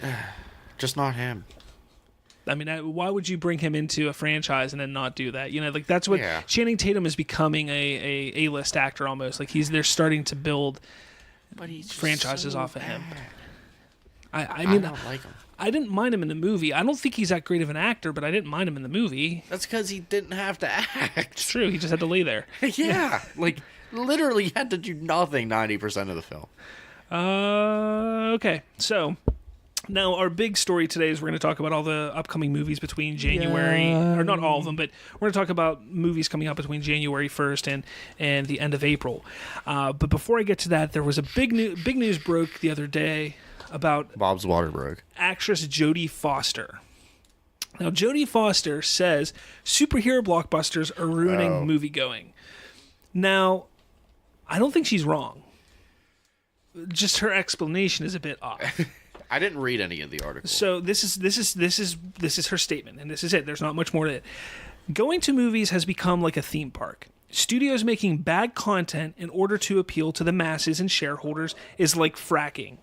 Just not him. I mean, why would you bring him into a franchise and then not do that? That's what Channing Tatum is becoming a A-list actor almost. Like they're starting to build franchises off of him. I mean, don't like him. I didn't mind him in the movie. I don't think he's that great of an actor, but I didn't mind him in the movie. That's because he didn't have to act. It's true. He just had to lay there. Yeah. Literally had to do nothing 90% of the film. Okay. So, now our big story today is we're going to talk about all the upcoming movies between January, or not all of them, but we're going to talk about movies coming out between January 1st and the end of April. But before I get to that, there was a big news broke the other day about Bob's Water broke. Actress Jodie Foster. Now, Jodie Foster says superhero blockbusters are ruining moviegoing. Now, I don't think she's wrong. Just her explanation is a bit off. I didn't read any of the articles. So this is her statement, and this is it. There's not much more to it. Going to movies has become like a theme park. Studios making bad content in order to appeal to the masses and shareholders is like fracking.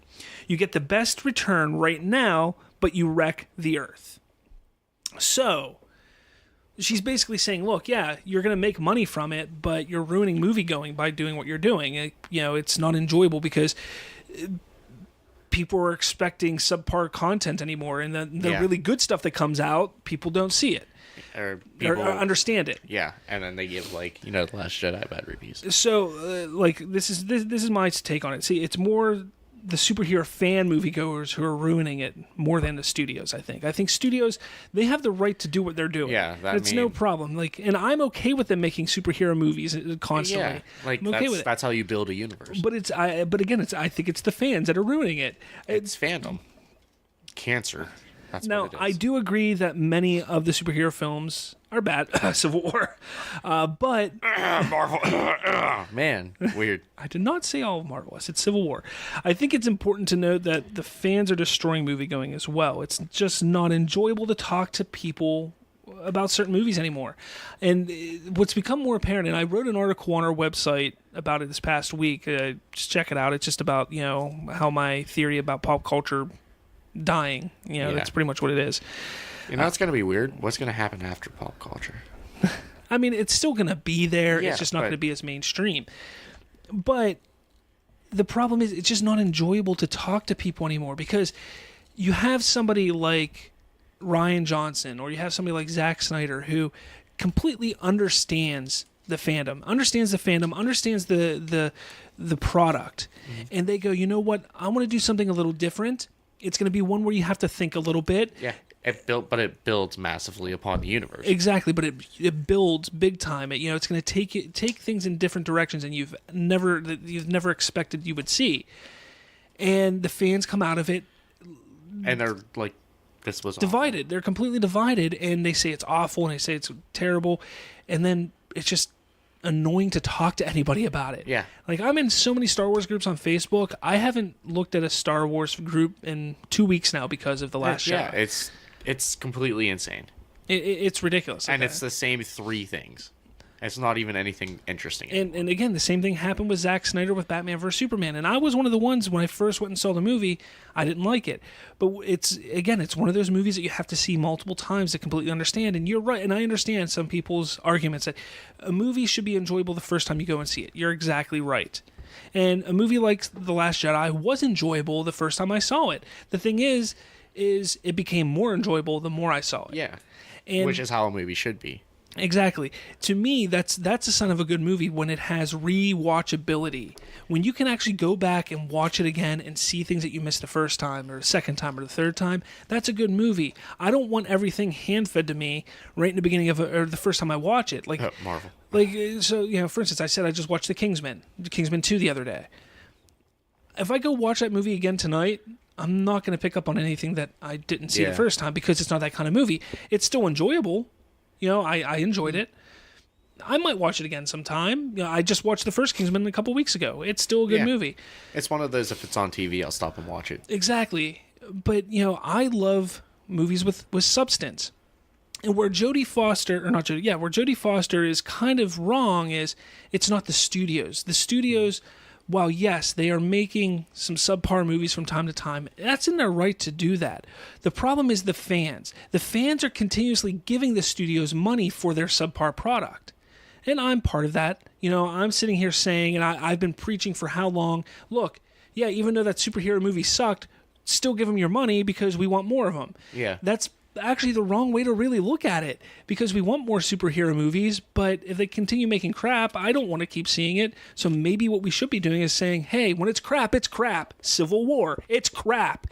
You get the best return right now, but you wreck the earth. So, she's basically saying, look, yeah, you're going to make money from it, but you're ruining movie going by doing what you're doing. It's not enjoyable because people are expecting subpar content anymore, and the really good stuff that comes out, people don't see it or understand it. Yeah, and then they give The Last Jedi bad reviews. So this is my take on it. See, it's more the superhero fan moviegoers who are ruining it more than the studios. I think studios, they have the right to do what they're doing. Yeah, it's no problem. And I'm okay with them making superhero movies constantly. Yeah, I'm okay with it. That's how you build a universe. But I think it's the fans that are ruining it. It's fandom, cancer. That's now, what it is. I do agree that many of the superhero films are bad. Civil War, but Marvel, man, weird. I did not say all of Marvel. I said Civil War. I think it's important to note that the fans are destroying movie going as well. It's just not enjoyable to talk to people about certain movies anymore. And what's become more apparent, and I wrote an article on our website about it this past week. Just check it out. It's just about how my theory about pop culture dying. That's pretty much what it is. It's going to be weird. What's going to happen after pop culture? I mean, it's still going to be there. Yeah, it's just not going to be as mainstream. But the problem is it's just not enjoyable to talk to people anymore because you have somebody like Ryan Johnson or you have somebody like Zack Snyder who completely understands the fandom, understands the product. Mm-hmm. And they go, you know what? I want to do something a little different. It's going to be one where you have to think a little bit. Yeah, it builds massively upon the universe. Exactly, but it builds big time. It's going to take things in different directions, and you've never expected you would see. And the fans come out of it, and they're like, "This was divided." Awful. They're completely divided, and they say it's awful, and they say it's terrible, and then it's just annoying to talk to anybody about it. Yeah. I'm in so many Star Wars groups on Facebook. I haven't looked at a Star Wars group in 2 weeks now because of The Last Jedi. Yeah, it's completely insane. It's ridiculous. And it's the same 3 things. It's not even anything interesting anymore. And again, the same thing happened with Zack Snyder with Batman vs. Superman. And I was one of the ones, when I first went and saw the movie, I didn't like it. But it's one of those movies that you have to see multiple times to completely understand. And you're right. And I understand some people's arguments that a movie should be enjoyable the first time you go and see it. You're exactly right. And a movie like The Last Jedi was enjoyable the first time I saw it. The thing is it became more enjoyable the more I saw it. Yeah. And which is how a movie should be. Exactly. To me, that's a sign of a good movie when it has rewatchability. When you can actually go back and watch it again and see things that you missed the first time or the second time or the third time, that's a good movie. I don't want everything hand-fed to me right in the beginning of or the first time I watch it. Like Marvel. For instance, I said I just watched The Kingsman 2 the other day. If I go watch that movie again tonight, I'm not going to pick up on anything that I didn't see the first time because it's not that kind of movie. It's still enjoyable. I enjoyed it. I might watch it again sometime. I just watched the first Kingsman a couple weeks ago. It's still a good movie. It's one of those, if it's on TV, I'll stop and watch it. Exactly. But, I love movies with substance. And where Jodie Foster is kind of wrong is it's not the studios. The studios, while yes, they are making some subpar movies from time to time, that's in their right to do that. The problem is the fans. The fans are continuously giving the studios money for their subpar product. And I'm part of that. I'm sitting here saying, and I've been preaching for how long, look, yeah, even though that superhero movie sucked, still give them your money because we want more of them. Yeah. That's actually the wrong way to really look at it because we want more superhero movies, but if they continue making crap, I don't want to keep seeing it. So maybe what we should be doing is saying, hey, when it's crap, it's crap. Civil War, it's crap.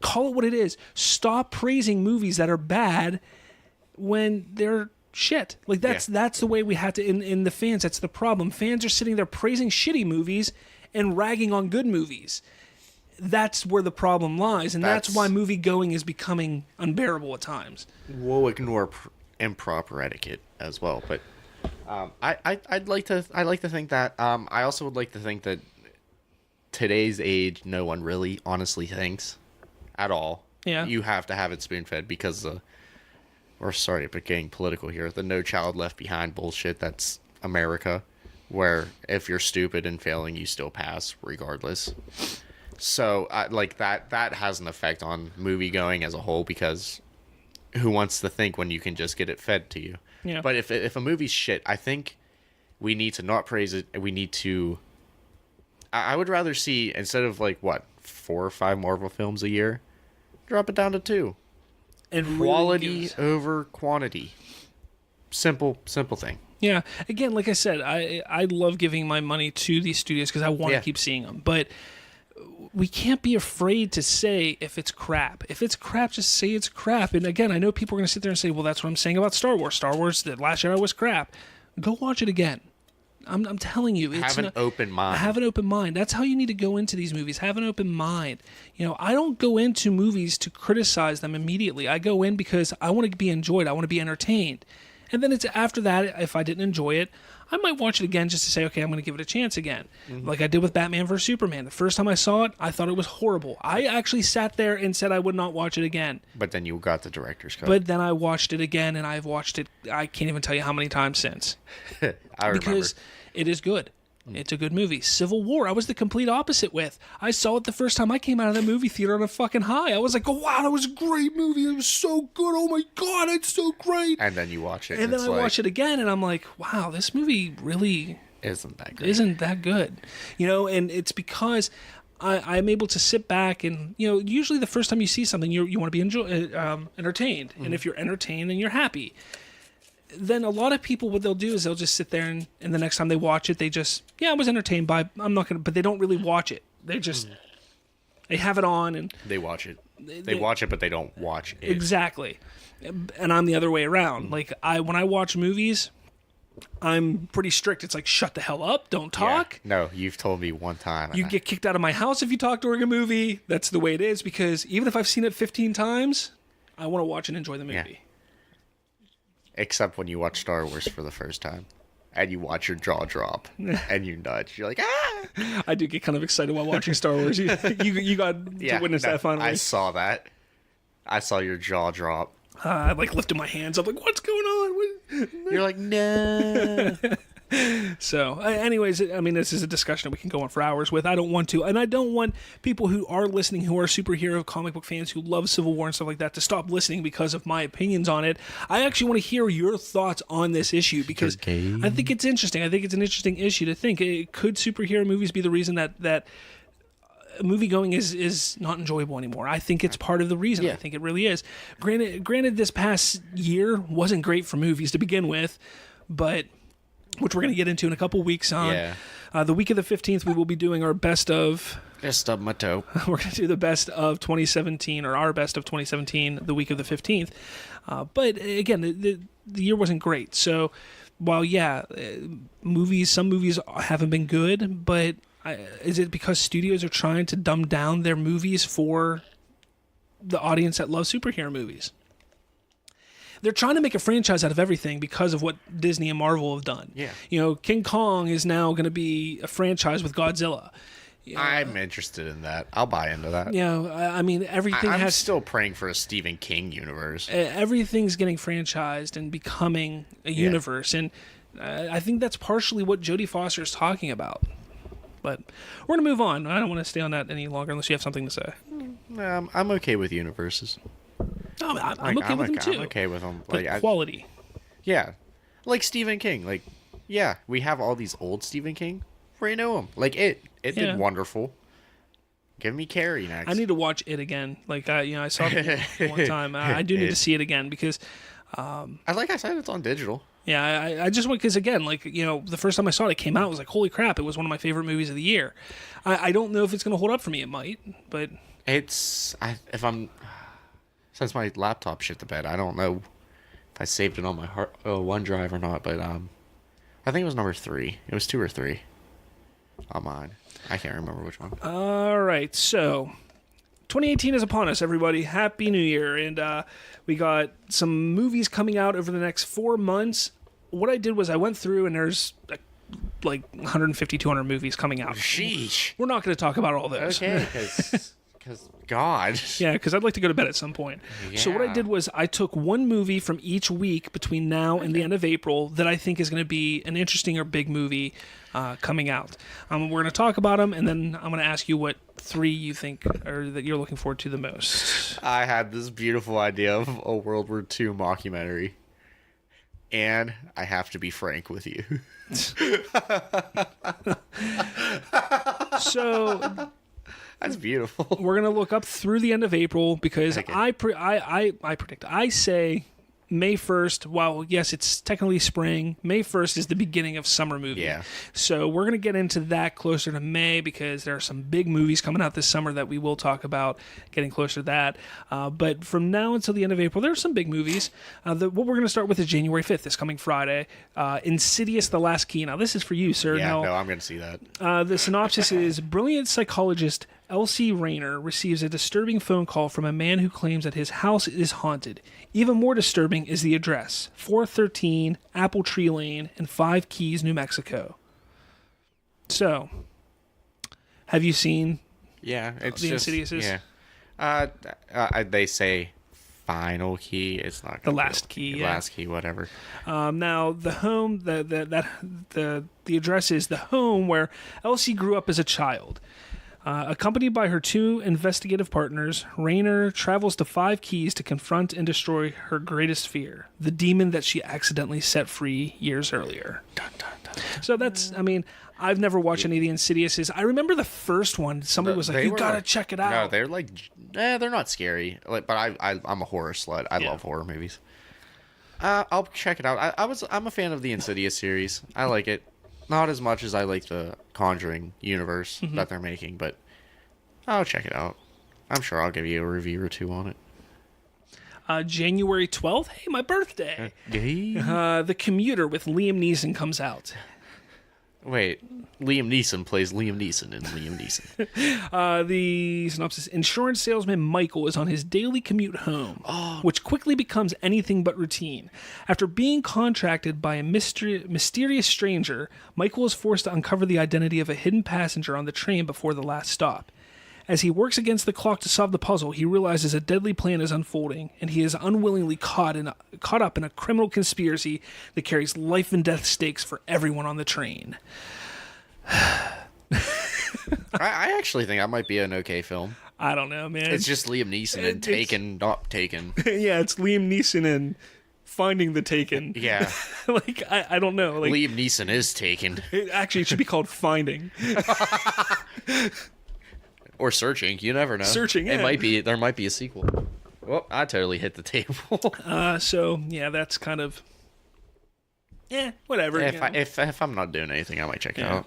Call it what it is. Stop praising movies that are bad when they're shit. That's the way we have to, in the fans, that's the problem. Fans are sitting there praising shitty movies and ragging on good movies. That's where the problem lies, and that's why movie going is becoming unbearable at times. We'll ignore improper etiquette as well, but I'd like to think that I also would like to think that today's age, no one really honestly thinks at all. Yeah, you have to have it spoon fed because sorry, but getting political here, the No Child Left Behind bullshit. That's America, where if you're stupid and failing, you still pass regardless. So, that has an effect on movie going as a whole because who wants to think when you can just get it fed to you? Yeah. But if a movie's shit, I think we need to not praise it. We need to. I would rather see, instead of like what, 4 or 5 Marvel films a year, drop it down to 2. And Quality over quantity. Simple thing. Yeah. Again, like I said, I love giving my money to these studios because I want to keep seeing them. But we can't be afraid to say if it's crap. If it's crap, just say it's crap. And again, I know people are going to sit there and say, well, that's what I'm saying about Star Wars. Star Wars, the Last Jedi was crap. Go watch it again. I'm telling you. Have an open mind. Have an open mind. That's how you need to go into these movies. Have an open mind. You know, I don't go into movies to criticize them immediately. I go in because I want to be enjoyed. I want to be entertained. And then it's after that, if I didn't enjoy it, I might watch it again just to say, okay, I'm going to give it a chance again. Mm-hmm. Like I did with Batman vs. Superman. The first time I saw it, I thought it was horrible. I actually sat there and said I would not watch it again. But then you got the director's cut. But then I watched it again, and I've watched it, I can't even tell you how many times since. Because it is good. It's a good movie. Civil War, I was the complete opposite with. I saw it the first time I came out of the movie theater on a fucking high. I was like, oh, wow, that was a great movie. It was so good. Oh, my God, it's so great. And then you watch it. And then I watch it again, and I'm like, wow, this movie really isn't that good. You know, and it's because I'm able to sit back and, you know, usually the first time you see something, you want to be entertained. Mm-hmm. And if you're entertained and you're happy, then a lot of people, what they'll do is they'll just sit there and the next time they watch it, they just, I was entertained by, I'm not going to, but they don't really watch it. They just, they have it on and they watch it. They watch it, but they don't watch it. Exactly. And I'm the other way around. Like when I watch movies, I'm pretty strict. It's like, shut the hell up. Don't talk. Yeah. No, you've told me one time. You get kicked out of my house if you talk during a movie. That's the way it is, because even if I've seen it 15 times, I want to watch and enjoy the movie. Yeah. Except when you watch Star Wars for the first time and you watch your jaw drop and you nudge. You're like, ah! I do get kind of excited while watching Star Wars. You got to witness that finally. I saw that. I saw your jaw drop. I like lifted my hands. I'm like, what's going on? You're like, no. So, anyways, I mean, this is a discussion that we can go on for hours with. I don't want to. And I don't want people who are listening, who are superhero comic book fans, who love Civil War and stuff like that, to stop listening because of my opinions on it. I actually want to hear your thoughts on this issue, because I think it's interesting. I think it's an interesting issue to think. Could superhero movies be the reason that movie going is not enjoyable anymore? I think it's part of the reason. Yeah. I think it really is. Granted, this past year wasn't great for movies to begin with, but which we're going to get into in a couple weeks on. The week of the 15th, we will be doing our best of... Just stub my toe. We're going to do the best of 2017, or our best of 2017, the week of the 15th. But again, the year wasn't great. So while, some movies haven't been good, but is it because studios are trying to dumb down their movies for the audience that loves superhero movies? They're trying to make a franchise out of everything because of what Disney and Marvel have done. Yeah. You know, King Kong is now going to be a franchise with Godzilla. I'm interested in that. I'll buy into that. You know, I mean, everything I'm still praying for a Stephen King universe. Everything's getting franchised and becoming a universe. And I think that's partially what Jodie Foster is talking about. But we're going to move on. I don't want to stay on that any longer unless you have something to say. I'm okay with universes. No, I'm okay with them too. I'm okay with them. But quality. Yeah. Like Stephen King. Like, yeah, we have all these old Stephen King. We know him. Like, it did wonderful. Give me Carrie next. I need to watch it again. Like, I saw it one time. I do need to see it again because... like I said, it's on digital. Yeah, I just went because, again, like, you know, the first time I saw it came out, I was like, holy crap, it was one of my favorite movies of the year. I don't know if it's going to hold up for me. It might, but... Since my laptop shit the bed, I don't know if I saved it on my OneDrive or not, but I think it was number 3. It was 2 or 3 on mine. I can't remember which one. All right, so 2018 is upon us, everybody. Happy New Year. And we got some movies coming out over the next 4 months. What I did was I went through, and there's like 150, 200 movies coming out. Sheesh. We're not going to talk about all those. Okay, because God. Yeah, because I'd like to go to bed at some point. Yeah. So what I did was I took one movie from each week between now and the end of April that I think is going to be an interesting or big movie. coming out. We're going to talk about them, and then I'm going to ask you what 3 you think or that you're looking forward to the most. I had this beautiful idea of a World War II mockumentary, and I have to be frank with you. So that's beautiful. We're going to look up through the end of April because I say May 1st, while yes, it's technically spring, May 1st is the beginning of summer movie. Yeah. So we're going to get into that closer to May because there are some big movies coming out this summer that we will talk about getting closer to that. But from now until the end of April, there are some big movies. What we're going to start with is January 5th, this coming Friday. Insidious: The Last Key. Now, this is for you, sir. Yeah, now, no, I'm going to see that. The synopsis is brilliant psychologist Elsie Rayner receives a disturbing phone call from a man who claims that his house is haunted. Even more disturbing is the address, 413 Apple Tree Lane in 5 Keys, New Mexico. So, have you seen it's the just, Insidiouses? Yeah. They say final key. It's not The last key. Yeah. Last key, whatever. Now, the home, the address is the home where Elsie grew up as a child. Accompanied by her 2 investigative partners, Rayner travels to 5 Keys to confront and destroy her greatest fear, the demon that she accidentally set free years earlier. Dun, dun, dun, dun. So that's, I've never watched any of the Insidiouses. I remember the first one. Somebody was like, "You gotta check it out." No, they're like, they're not scary. But I'm a horror slut. I love horror movies. I'll check it out. I'm a fan of the Insidious series. I like it. Not as much as I like the Conjuring universe that they're making, but I'll check it out. I'm sure I'll give you a review or 2 on it. January 12th, hey, my birthday. The Commuter with Liam Neeson comes out. Wait, Liam Neeson plays Liam Neeson in Liam Neeson. The synopsis: insurance salesman Michael is on his daily commute home, which quickly becomes anything but routine. After being contracted by a mysterious stranger, Michael is forced to uncover the identity of a hidden passenger on the train before the last stop. As he works against the clock to solve the puzzle, he realizes a deadly plan is unfolding, and he is unwillingly caught up in a criminal conspiracy that carries life and death stakes for everyone on the train. I actually think that might be an okay film. I don't know, man. It's just Liam Neeson and Taken, not Taken. Yeah, it's Liam Neeson and Finding the Taken. Yeah. Like, I don't know. Like, Liam Neeson is Taken. It should be called Finding. Or Searching, you never know. Searching, yeah. There might be a sequel. Well, I totally hit the table. So yeah, that's kind of whatever. If I'm not doing anything, I might check it out.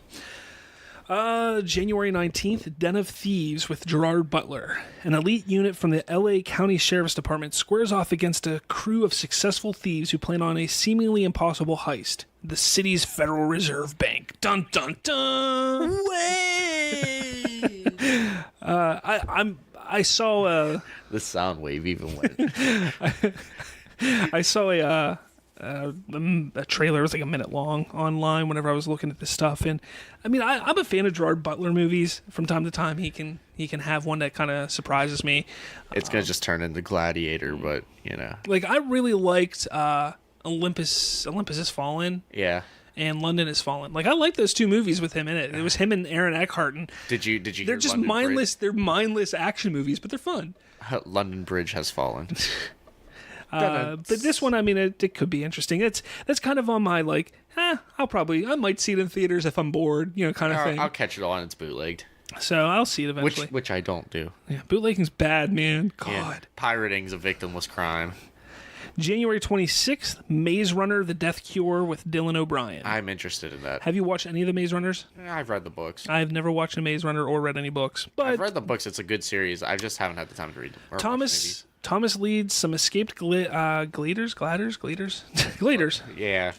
January 19th, Den of Thieves with Gerard Butler. An elite unit from the LA County Sheriff's Department squares off against a crew of successful thieves who plan on a seemingly impossible heist. The city's Federal Reserve Bank. Dun dun dun. Way. I saw the sound wave even went. I saw a trailer. It was like a minute long online whenever I was looking at this stuff, and I'm a fan of Gerard Butler movies. From time to time, he can have one that kind of surprises me. It's gonna just turn into Gladiator, but like I really liked Olympus Has Fallen. Yeah. And London Has Fallen. Like I like those 2 movies with him in it. It was him and Aaron Eckhart. And did you? They're just London mindless. Bridge? They're mindless action movies, but they're fun. London Bridge Has Fallen. But this one, it could be interesting. That's kind of on my like. I might see it in theaters if I'm bored, kind of thing. I'll catch it on its bootlegged. So I'll see it eventually. Which I don't do. Yeah, bootlegging's bad, man. God. Yeah, pirating's a victimless crime. January 26th, Maze Runner: The Death Cure with Dylan O'Brien. I'm interested in that. Have you watched any of the Maze Runners? I've read the books. I've never watched a Maze Runner or read any books. But I've read the books. It's a good series. I just haven't had the time to read them. Thomas leads some escaped gliders Yeah.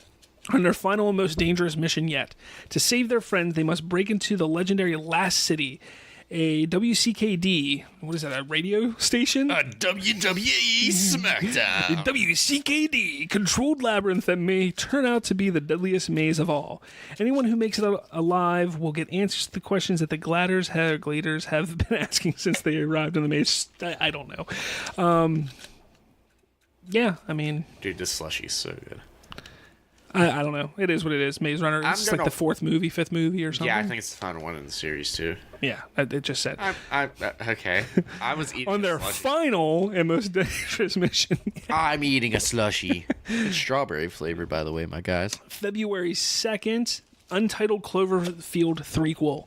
on their final and most dangerous mission yet. To save their friends, they must break into the legendary Last City, a WCKD, what is that, a radio station? A WWE SmackDown. A WCKD controlled labyrinth that may turn out to be the deadliest maze of all. Anyone who makes it alive will get answers to the questions that the gliders have been asking since they arrived in the maze. I don't know. Yeah, Dude, this slushie is so good. I don't know. It is what it is. Maze Runner. It's like the fifth movie or something. Yeah, I think it's the final one in the series too. Yeah, it just said. Okay. I was eating on their final and most dangerous mission. I'm eating a slushie. It's strawberry flavored, by the way, my guys. February 2nd, Untitled Cloverfield threequel.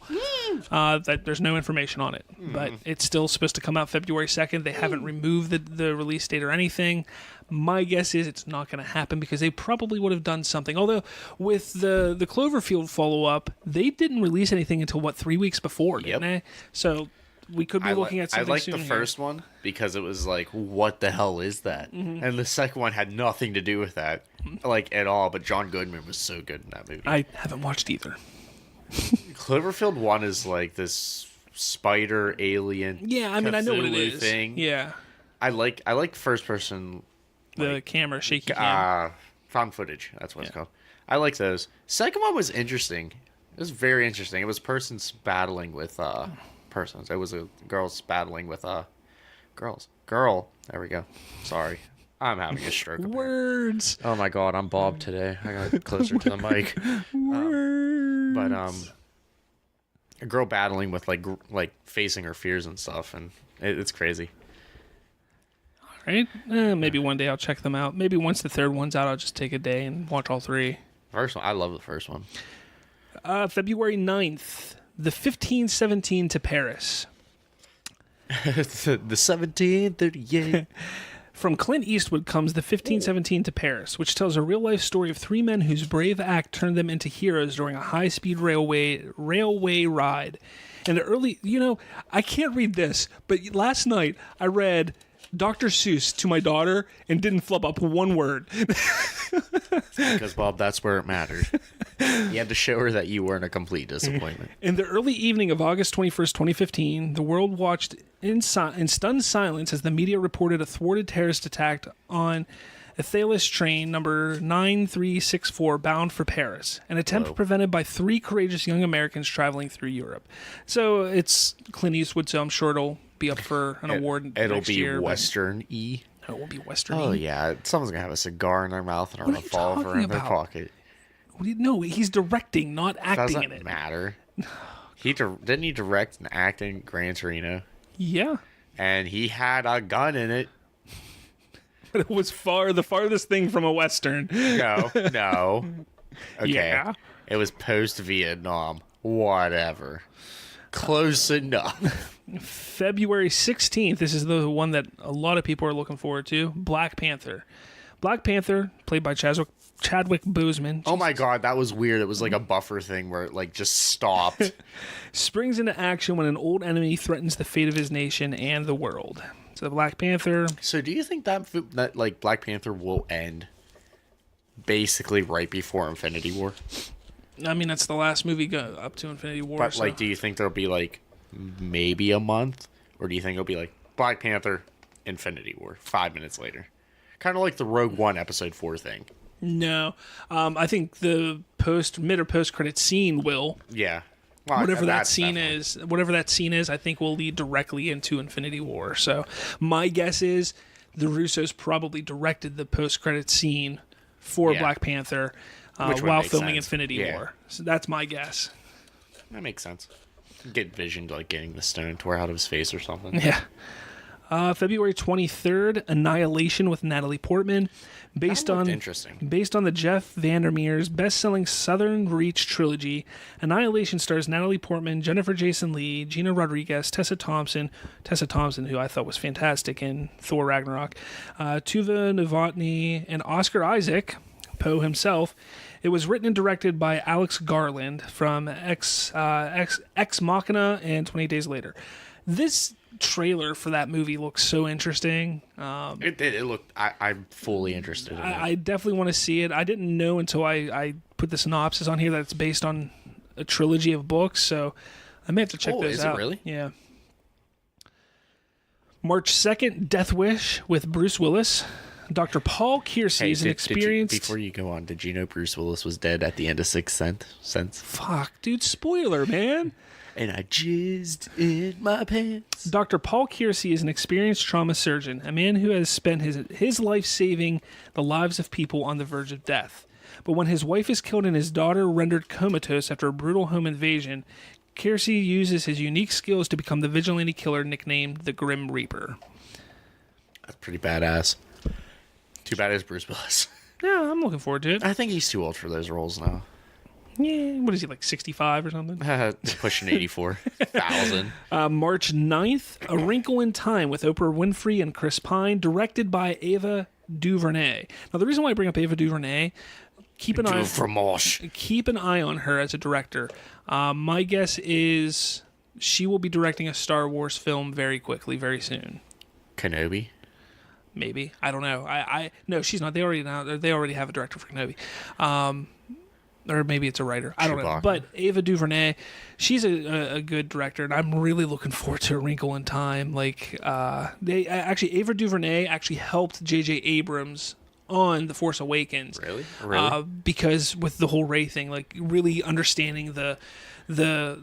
That there's no information on it, but it's still supposed to come out February 2nd. They haven't removed the release date or anything. My guess is it's not going to happen because they probably would have done something. Although with the Cloverfield follow-up, they didn't release anything until, 3 weeks before, didn't they? So we could be looking at something soon. I liked the first one because it was like, what the hell is that? And the second one had nothing to do with that, at all. But John Goodman was so good in that movie. I haven't watched either. Cloverfield 1 is like this spider alien. Yeah, I mean, I know what it is. Thing. Yeah, I like first person. The camera, shaky cam. Found footage. That's what it's called. I like those. Second one was interesting. It was very interesting. It was persons battling with persons. It was a girls battling with girls. Girl. There we go. Sorry. I'm having a stroke. Words. Oh my god, I'm Bob today. I gotta get closer to the mic. Words. A girl battling with like facing her fears and stuff, and it's crazy. Right? Maybe one day I'll check them out. Maybe once the third one's out, I'll just take a day and watch all three. First one, I love the first one. February 9th, the 1517 to Paris. the 1738. From Clint Eastwood comes the 1517 to Paris, which tells a real-life story of three men whose brave act turned them into heroes during a high-speed railway ride. In the early... I can't read this, but last night I read Dr. Seuss to my daughter and didn't flub up one word. Because, Bob, that's where it mattered. You had to show her that you weren't a complete disappointment. In the early evening of August 21st, 2015, the world watched in stunned silence as the media reported a thwarted terrorist attack on a Thalys train number 9364 bound for Paris, an attempt prevented by three courageous young Americans traveling through Europe. So it's Clint Eastwood, so I'm sure it'll be up for an award next year. It'll be Western-y. It won't be Western. Oh, yeah. Someone's going to have a cigar in their mouth and a revolver in their pocket. No, he's directing, not acting in it. Doesn't matter. Didn't he direct and act in Gran Torino? Yeah. And he had a gun in it. But it was the farthest thing from a Western. No. Okay. Yeah. It was post-Vietnam. Whatever. Close enough. February 16th, this is the one that a lot of people are looking forward to, Black Panther. Black Panther, played by Chadwick Boseman. Oh my god, that was weird. It was like a buffer thing where it just stopped. Springs into action when an old enemy threatens the fate of his nation and the world. So the Black Panther. So do you think that Black Panther will end basically right before Infinity War? I mean, that's the last movie up to Infinity War. But do you think there'll be maybe a month? Or do you think it'll be Black Panther, Infinity War, 5 minutes later? Kind of like the Rogue One Episode 4 thing. No. I think the mid or post credit scene will. Yeah. Well, whatever that scene is, I think will lead directly into Infinity War. So my guess is the Russos probably directed the post credit scene for Black Panther while filming Infinity War. So that's my guess. That makes sense. Get Vision getting the stone tore out of his face or something. Yeah. February 23rd, Annihilation with Natalie Portman, based on the Jeff Vandermeer's best-selling Southern Reach trilogy. Annihilation stars Natalie Portman, Jennifer Jason Leigh, Gina Rodriguez, Tessa Thompson, who I thought was fantastic in Thor Ragnarok, Tuva Novotny, and Oscar Isaac, Poe himself. It was written and directed by Alex Garland from Ex Machina and 28 Days Later. This trailer for that movie looks so interesting. It looked. I'm fully interested in it. I definitely want to see it. I didn't know until I put the synopsis on here that it's based on a trilogy of books, so I may have to check those is out. It really? Yeah. March 2nd, Death Wish with Bruce Willis. Dr. Paul Kiersey is an experienced... Before you go on, did you know Bruce Willis was dead at the end of Sixth Sense? Fuck, dude, spoiler, man. And I jizzed in my pants. Dr. Paul Kiersey is an experienced trauma surgeon, a man who has spent his life saving the lives of people on the verge of death. But when his wife is killed and his daughter rendered comatose after a brutal home invasion, TRC uses his unique skills to become the vigilante killer nicknamed the Grim Reaper. That's pretty badass. Too bad it's Bruce Willis. Yeah, I'm looking forward to it. I think he's too old for those roles now. Yeah, what is he, like 65 or something? Pushing 84,000. March 9th, A Wrinkle in Time with Oprah Winfrey and Chris Pine, directed by Ava DuVernay. Now, the reason why I bring up Ava DuVernay, keep an eye on her as a director. My guess is she will be directing a Star Wars film very quickly, very soon. Kenobi? Maybe. I don't know. No, she's not. They already have a director for Kenobi. Or maybe it's a writer. I don't know. But Ava DuVernay, she's a good director, and I'm really looking forward to A Wrinkle in Time. Like, Ava DuVernay actually helped J.J. Abrams on The Force Awakens. Really? Because with the whole Rey thing, like really understanding the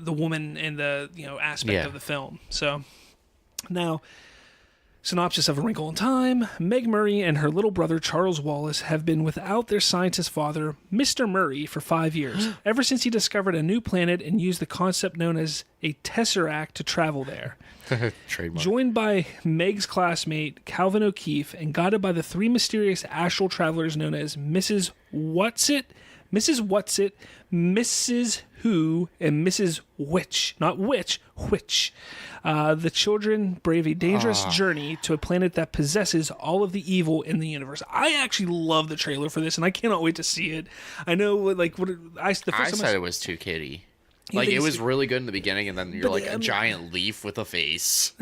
woman and the aspect of the film. So now. Synopsis of A Wrinkle in Time. Meg Murray and her little brother Charles Wallace have been without their scientist father, Mr. Murray, for 5 years, ever since he discovered a new planet and used the concept known as a tesseract to travel there. Trademark. Joined by Meg's classmate, Calvin O'Keefe, and guided by the three mysterious astral travelers known as Mrs. Whatsit, Mrs. Who, and Mrs. Witch. Not Witch, Witch. The children brave a dangerous journey to a planet that possesses all of the evil in the universe. I actually love the trailer for this, and I cannot wait to see it. I know, like, I said it was too kiddie. Like, it was really good in the beginning, and then you're like a giant leaf with a face.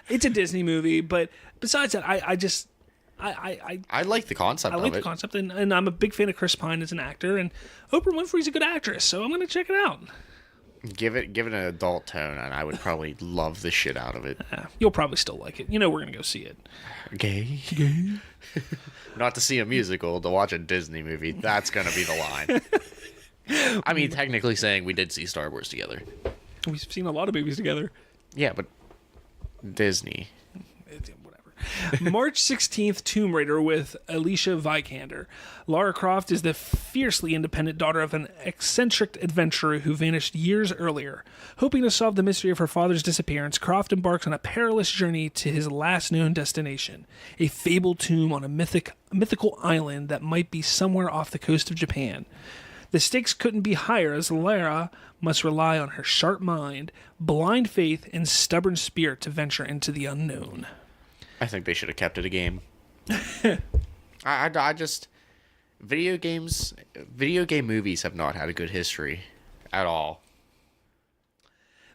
It's a Disney movie, but besides that, I like the concept of it. I like the concept, and I'm a big fan of Chris Pine as an actor, and Oprah Winfrey's a good actress, so I'm going to check it out. Give it an adult tone, and I would probably love the shit out of it. You'll probably still like it. We're going to go see it. Gay? Not to see a musical, to watch a Disney movie. That's going to be the line. I mean, technically saying we did see Star Wars together. We've seen a lot of movies together. Yeah, but Disney. March 16th, Tomb Raider with Alicia Vikander. Lara Croft is the fiercely independent daughter of an eccentric adventurer who vanished years earlier. Hoping to solve the mystery of her father's disappearance, Croft embarks on a perilous journey to his last known destination, a fabled tomb on a mythical island that might be somewhere off the coast of Japan. The stakes couldn't be higher as Lara must rely on her sharp mind, blind faith, and stubborn spirit to venture into the unknown. I think they should have kept it a game. I just... Video game movies have not had a good history at all.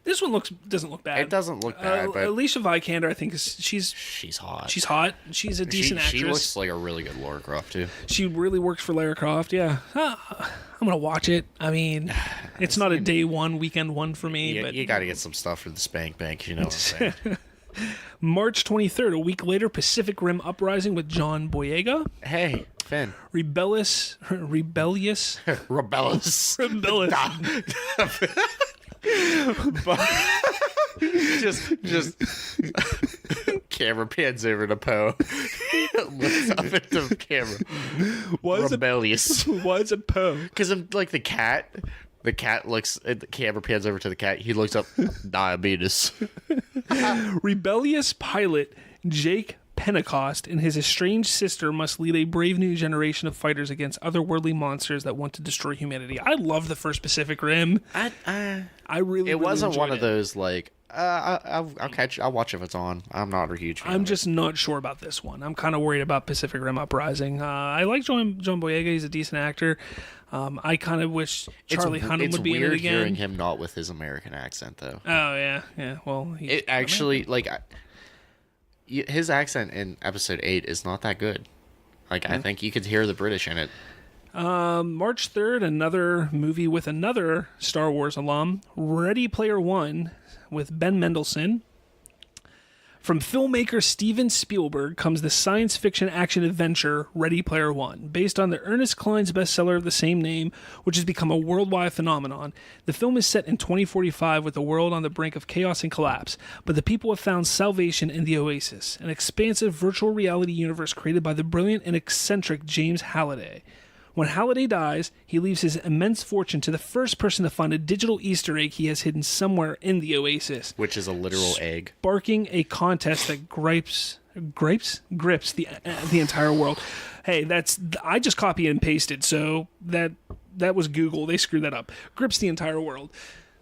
This one doesn't look bad. It doesn't look bad, but... Alicia Vikander, I think, she's hot. She's hot. She's a decent actress. She looks like a really good Lara Croft, too. She really works for Lara Croft, yeah. I'm going to watch it. I mean, it's not a day one, weekend one for me. But you got to get some stuff for the Spank Bank, you know what I'm saying? March 23rd, a week later, Pacific Rim Uprising with John Boyega. Hey, Finn. Rebellious. just camera pans over to Poe. Looks up at the camera. Rebellious. Why is it Poe? Because I'm like the cat. The cat looks, the camera pans over to the cat. He looks up, diabetes. Rebellious pilot Jake Pentecost and his estranged sister must lead a brave new generation of fighters against otherworldly monsters that want to destroy humanity. I love the first Pacific Rim. I really It wasn't one of those like, I'll watch if it's on. I'm not a huge fan. I'm just not sure about this one. I'm kind of worried about Pacific Rim Uprising. I like John Boyega. He's a decent actor. I kind of wish Charlie Hunnam would be in it again. It's weird hearing him not with his American accent, though. Oh, yeah. Well, it actually, like, his accent in episode 8 is not that good. Like, I think you could hear the British in it. March 3rd, another movie with another Star Wars alum, Ready Player One with Ben Mendelsohn. From filmmaker Steven Spielberg comes the science fiction action adventure Ready Player One. Based on the Ernest Cline's bestseller of the same name, which has become a worldwide phenomenon, the film is set in 2045 with the world on the brink of chaos and collapse, but the people have found salvation in the Oasis, an expansive virtual reality universe created by the brilliant and eccentric James Halliday. When Halliday dies, he leaves his immense fortune to the first person to find a digital Easter egg he has hidden somewhere in the Oasis, which is a literal egg, sparking a contest that grips the entire world. Hey, I just copy and pasted, so that was Google. They screwed that up. Grips the entire world.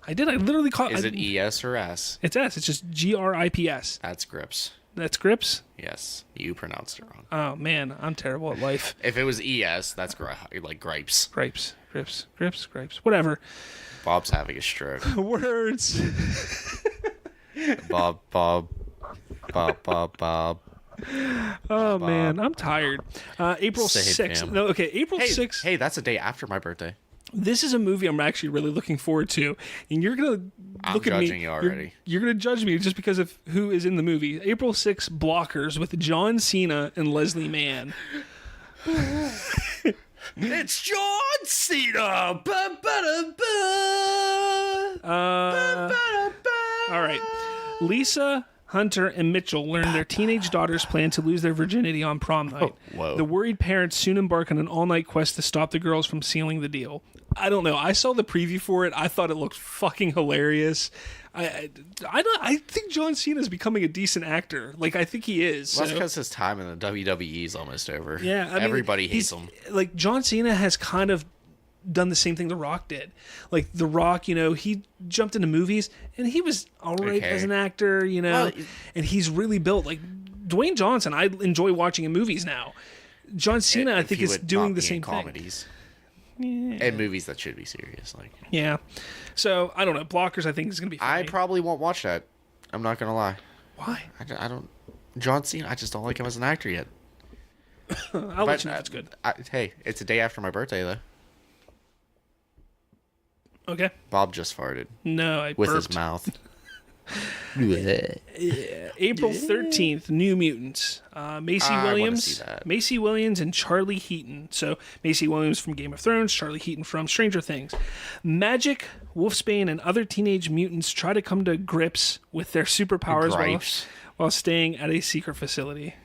I literally caught. Is it ES or S? It's S. It's just GRIPS. That's grips. That's grips? Yes, you pronounced it wrong. Oh man, I'm terrible at life. If it was ES, that's like gripes. Grips, whatever. Bob's having a stroke. Words. Bob. Oh man, I'm tired. April 6th. No, okay, April 6th. Hey, that's a day after my birthday. This is a movie I'm actually really looking forward to, and you're gonna look at me. I'm judging you already. You're gonna judge me just because of who is in the movie. April 6th, Blockers with John Cena and Leslie Mann. It's John Cena. All right, Lisa, Hunter, and Mitchell learn their teenage daughters plan to lose their virginity on prom night. Whoa. The worried parents soon embark on an all-night quest to stop the girls from sealing the deal. I don't know. I saw the preview for it. I thought it looked fucking hilarious. I think John Cena is becoming a decent actor. Like, I think he is. Well, that's because his time in the WWE is almost over. Yeah, I mean, everybody hates him. Like, John Cena has kind of done the same thing The Rock did. Like, The Rock, he jumped into movies, and he was all right as an actor, Well, and he's really built. Like, Dwayne Johnson, I enjoy watching in movies now. John Cena, I think, is doing the same comedies. thing. And movies that should be serious. Yeah. So, I don't know. Blockers, I think, is going to be funny. I probably won't watch that. I'm not going to lie. Why? I don't... John Cena, I just don't like him as an actor yet. I'll let you know if it's good. Hey, it's a day after my birthday, though. Okay. Bob just farted. No, I with burped. his mouth. April 13th, New Mutants. Macy Williams and Charlie Heaton. So Macy Williams from Game of Thrones, Charlie Heaton from Stranger Things. Magic, Wolfsbane, and other teenage mutants try to come to grips with their superpowers while staying at a secret facility.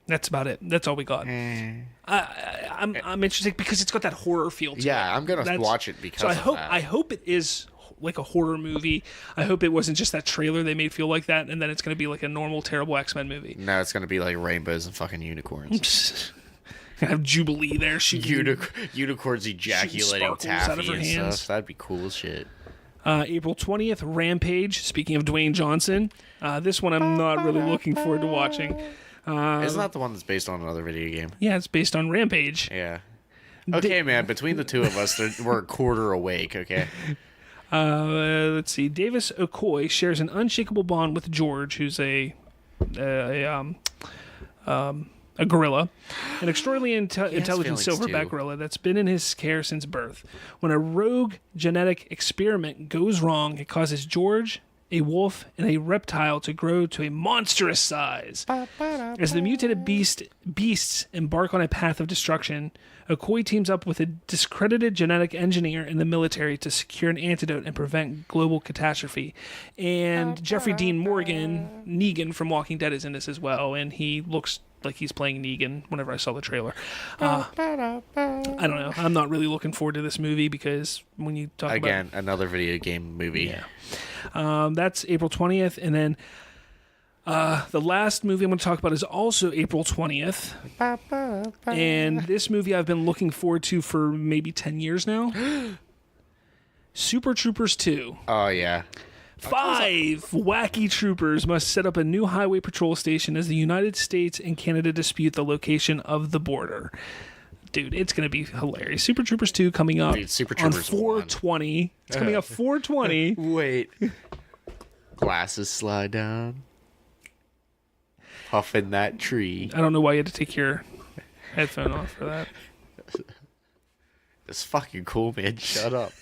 That's about it. That's all we got. I'm interested because it's got that horror feel to it. Yeah, I'm gonna watch it because of that. I hope it is like a horror movie. I hope it wasn't just that trailer they made feel like that, and then it's gonna be like a normal, terrible X-Men movie. No, it's gonna be like rainbows and fucking unicorns. Have Jubilee there shooting unicorns ejaculating taffy and stuff. That'd be cool as shit. April 20th, Rampage. Speaking of Dwayne Johnson, this one I'm not really looking forward to watching. Isn't that the one that's based on another video game? Yeah, it's based on Rampage. Yeah. Okay, man. Between the two of us, we're a quarter awake. Okay. Let's see. Davis Okoye shares an unshakable bond with George, who's a gorilla, an extraordinarily intelligent silverback gorilla that's been in his care since birth. When a rogue genetic experiment goes wrong, it causes George, a wolf, and a reptile to grow to a monstrous size. As the mutated beasts embark on a path of destruction, Okoye teams up with a discredited genetic engineer in the military to secure an antidote and prevent global catastrophe. And Jeffrey Dean Morgan, Negan from Walking Dead, is in this as well, and he looks like he's playing Negan whenever I saw the trailer. I don't know. I'm not really looking forward to this movie because when you talk about... another video game movie. Yeah. That's April 20th. And then the last movie I'm going to talk about is also April 20th. And this movie I've been looking forward to for maybe 10 years now. Super Troopers 2. Oh, yeah. 5 wacky troopers must set up a new highway patrol station as the United States and Canada dispute the location of the border. Dude, it's going to be hilarious. Super Troopers 2 coming up on 4/20. It's coming up 4/20. Wait. Glasses slide down. Puffing that tree. I don't know why you had to take your headphone off for that. It's fucking cool, man. Shut up.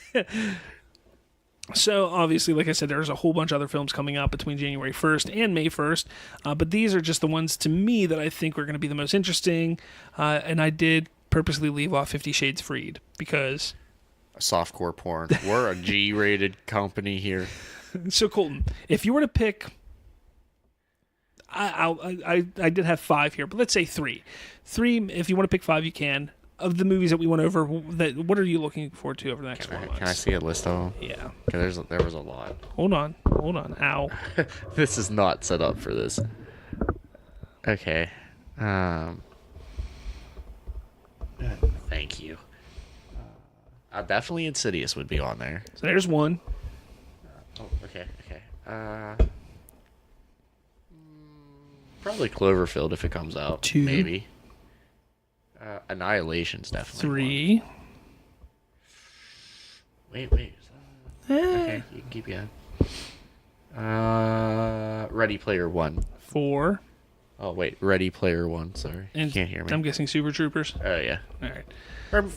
So, obviously, like I said, there's a whole bunch of other films coming out between January 1st and May 1st. But these are just the ones, to me, that I think are going to be the most interesting. And I did purposely leave off 50 Shades Freed because... Softcore porn. We're a G-rated company here. So, Colton, if you were to pick... I did have 5 here, but let's say 3. 3, if you want to pick 5, you can. of the movies that we went over, what are you looking forward to over the next 4 months? Can I see a list of them? Yeah. There was a lot. Hold on. Ow. This is not set up for this. Okay. Thank you. Definitely Insidious would be on there. So there's one. Okay. Probably Cloverfield if it comes out. 2. Maybe. Annihilation's definitely 3. One. Wait. Okay, you can keep going. Ready Player One. 4. Oh wait, Ready Player One. Sorry, And you can't hear me. I'm guessing Super Troopers. Oh yeah. All right.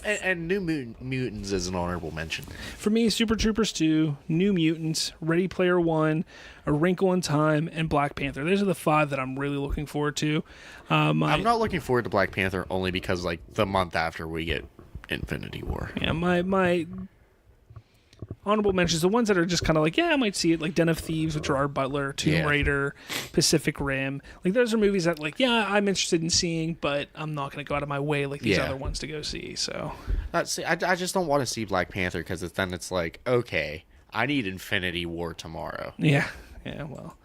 And New Mutants is an honorable mention. For me, Super Troopers 2, New Mutants, Ready Player One, A Wrinkle in Time, and Black Panther. Those are the 5 that I'm really looking forward to. I'm not looking forward to Black Panther only because like the month after we get Infinity War. Yeah, my honorable mentions, the ones that are just kind of like, yeah, I might see it, like Den of Thieves with Gerard Butler, Tomb Raider, Pacific Rim. Like, those are movies that, like, yeah, I'm interested in seeing, but I'm not going to go out of my way like these other ones to go see, so. See, I just don't want to see Black Panther because then it's like, okay, I need Infinity War tomorrow. Yeah, well.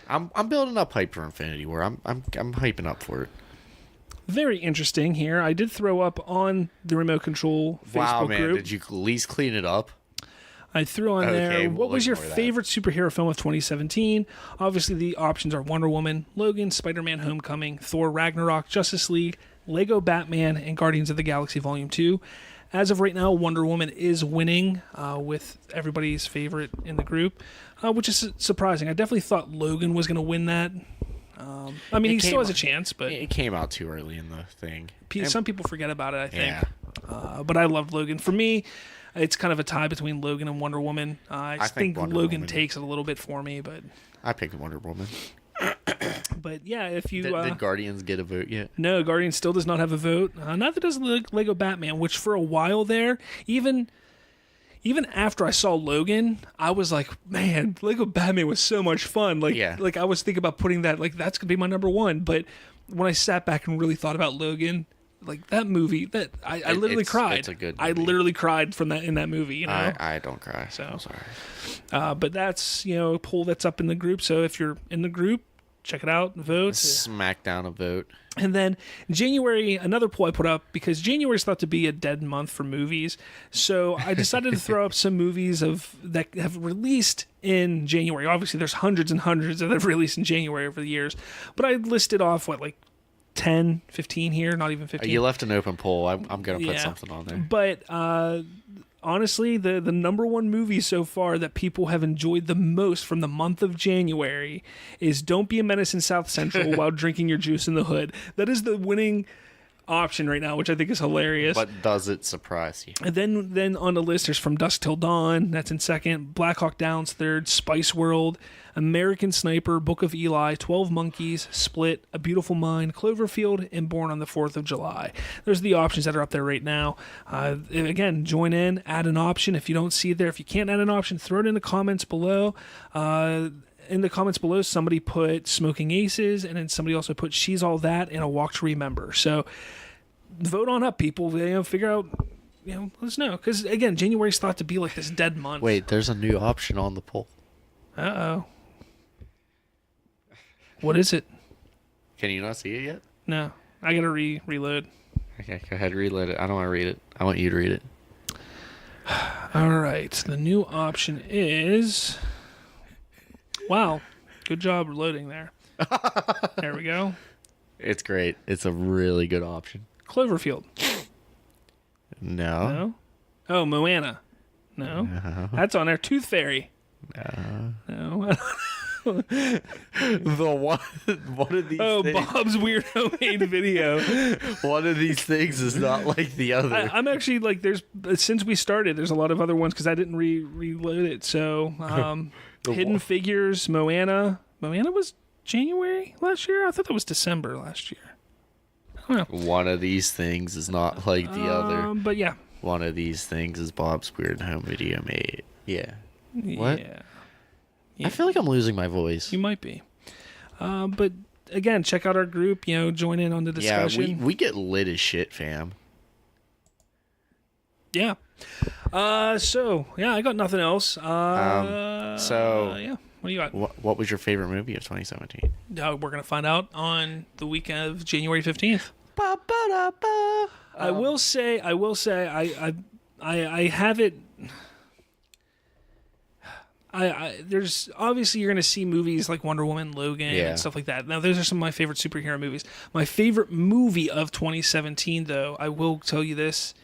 I'm building up hype for Infinity War. I'm hyping up for it. Very interesting here. I did throw up on the Remote Control Facebook group. Did you at least clean it up? I threw on there, we'll what was your ignore that. favorite superhero film of 2017? Obviously, the options are Wonder Woman, Logan, Spider-Man Homecoming, Thor Ragnarok, Justice League, Lego Batman, and Guardians of the Galaxy Volume 2. As of right now, Wonder Woman is winning with everybody's favorite in the group, which is surprising. I definitely thought Logan was going to win that. I mean, he still has a chance, but it came out too early in the thing. Some people forget about it, I think. Yeah. But I loved Logan. For me, it's kind of a tie between Logan and Wonder Woman. I think Logan takes it a little bit for me, but I picked Wonder Woman. But yeah, if you did Guardians get a vote yet? No, Guardians still does not have a vote. Neither does Lego Batman, which for a while there, even after I saw Logan, I was like, man, Lego Batman was so much fun. Like I was thinking about putting that, like, that's gonna be my number 1. But when I sat back and really thought about Logan, like that movie, I literally cried. It's a good movie. I literally cried in that movie. You know, I don't cry. So I'm sorry. But that's a poll that's up in the group. So if you're in the group, check it out, vote. Smack down a vote. And then January, another poll I put up because January is thought to be a dead month for movies. So I decided to throw up some movies that have released in January. Obviously, there's hundreds and hundreds that have released in January over the years. But I listed off, 10, 15 here, not even 15. You left an open poll. I'm going to put something on there. But honestly, the number 1 movie so far that people have enjoyed the most from the month of January is Don't Be a Menace in South Central While Drinking Your Juice in the Hood. That is the winning option right now, which I think is hilarious. But does it surprise you? And then on the list, there's From Dusk Till Dawn. That's in second. Black Hawk Down's third. Spice World, American Sniper, Book of Eli, 12 Monkeys, Split, A Beautiful Mind, Cloverfield, and Born on the 4th of July. There's the options that are up there right now. Again, join in, add an option. If you don't see it there, if you can't add an option, throw it in the comments below. In the comments below, somebody put Smoking Aces, and then somebody also put She's All That and A Walk to Remember. So vote on up, people. Figure out, let us know. Because, again, January's thought to be like this dead month. Wait, there's a new option on the poll. Uh-oh. What is it? Can you not see it yet? No. I got to reload. Okay, go ahead, reload it. I don't want to read it. I want you to read it. All right. The new option is... Wow. Good job loading there. There we go. It's great. It's a really good option. Cloverfield. No. No? Oh, Moana. No. That's on there. Tooth Fairy. No. The one of these things. Bob's Weird Homemade Video. One of these things is not like the other. I'm actually since we started, there's a lot of other ones because I didn't reload it. So, Hidden Figures, Moana. Moana was January last year? I thought that was December last year. I don't know. One of these things is not like the other. But yeah. One of these things is Bob's Weird Home Video made. Yeah. What? Yeah. I feel like I'm losing my voice. You might be. But again, check out our group, join in on the discussion. Yeah, we get lit as shit, fam. Yeah. So yeah, I got nothing else. So what do you got? What was your favorite movie of 2017? We're gonna find out on the weekend of January 15th. I will say, I have it. There's obviously you're gonna see movies like Wonder Woman, Logan, and stuff like that. Now, those are some of my favorite superhero movies. My favorite movie of 2017, though, I will tell you this,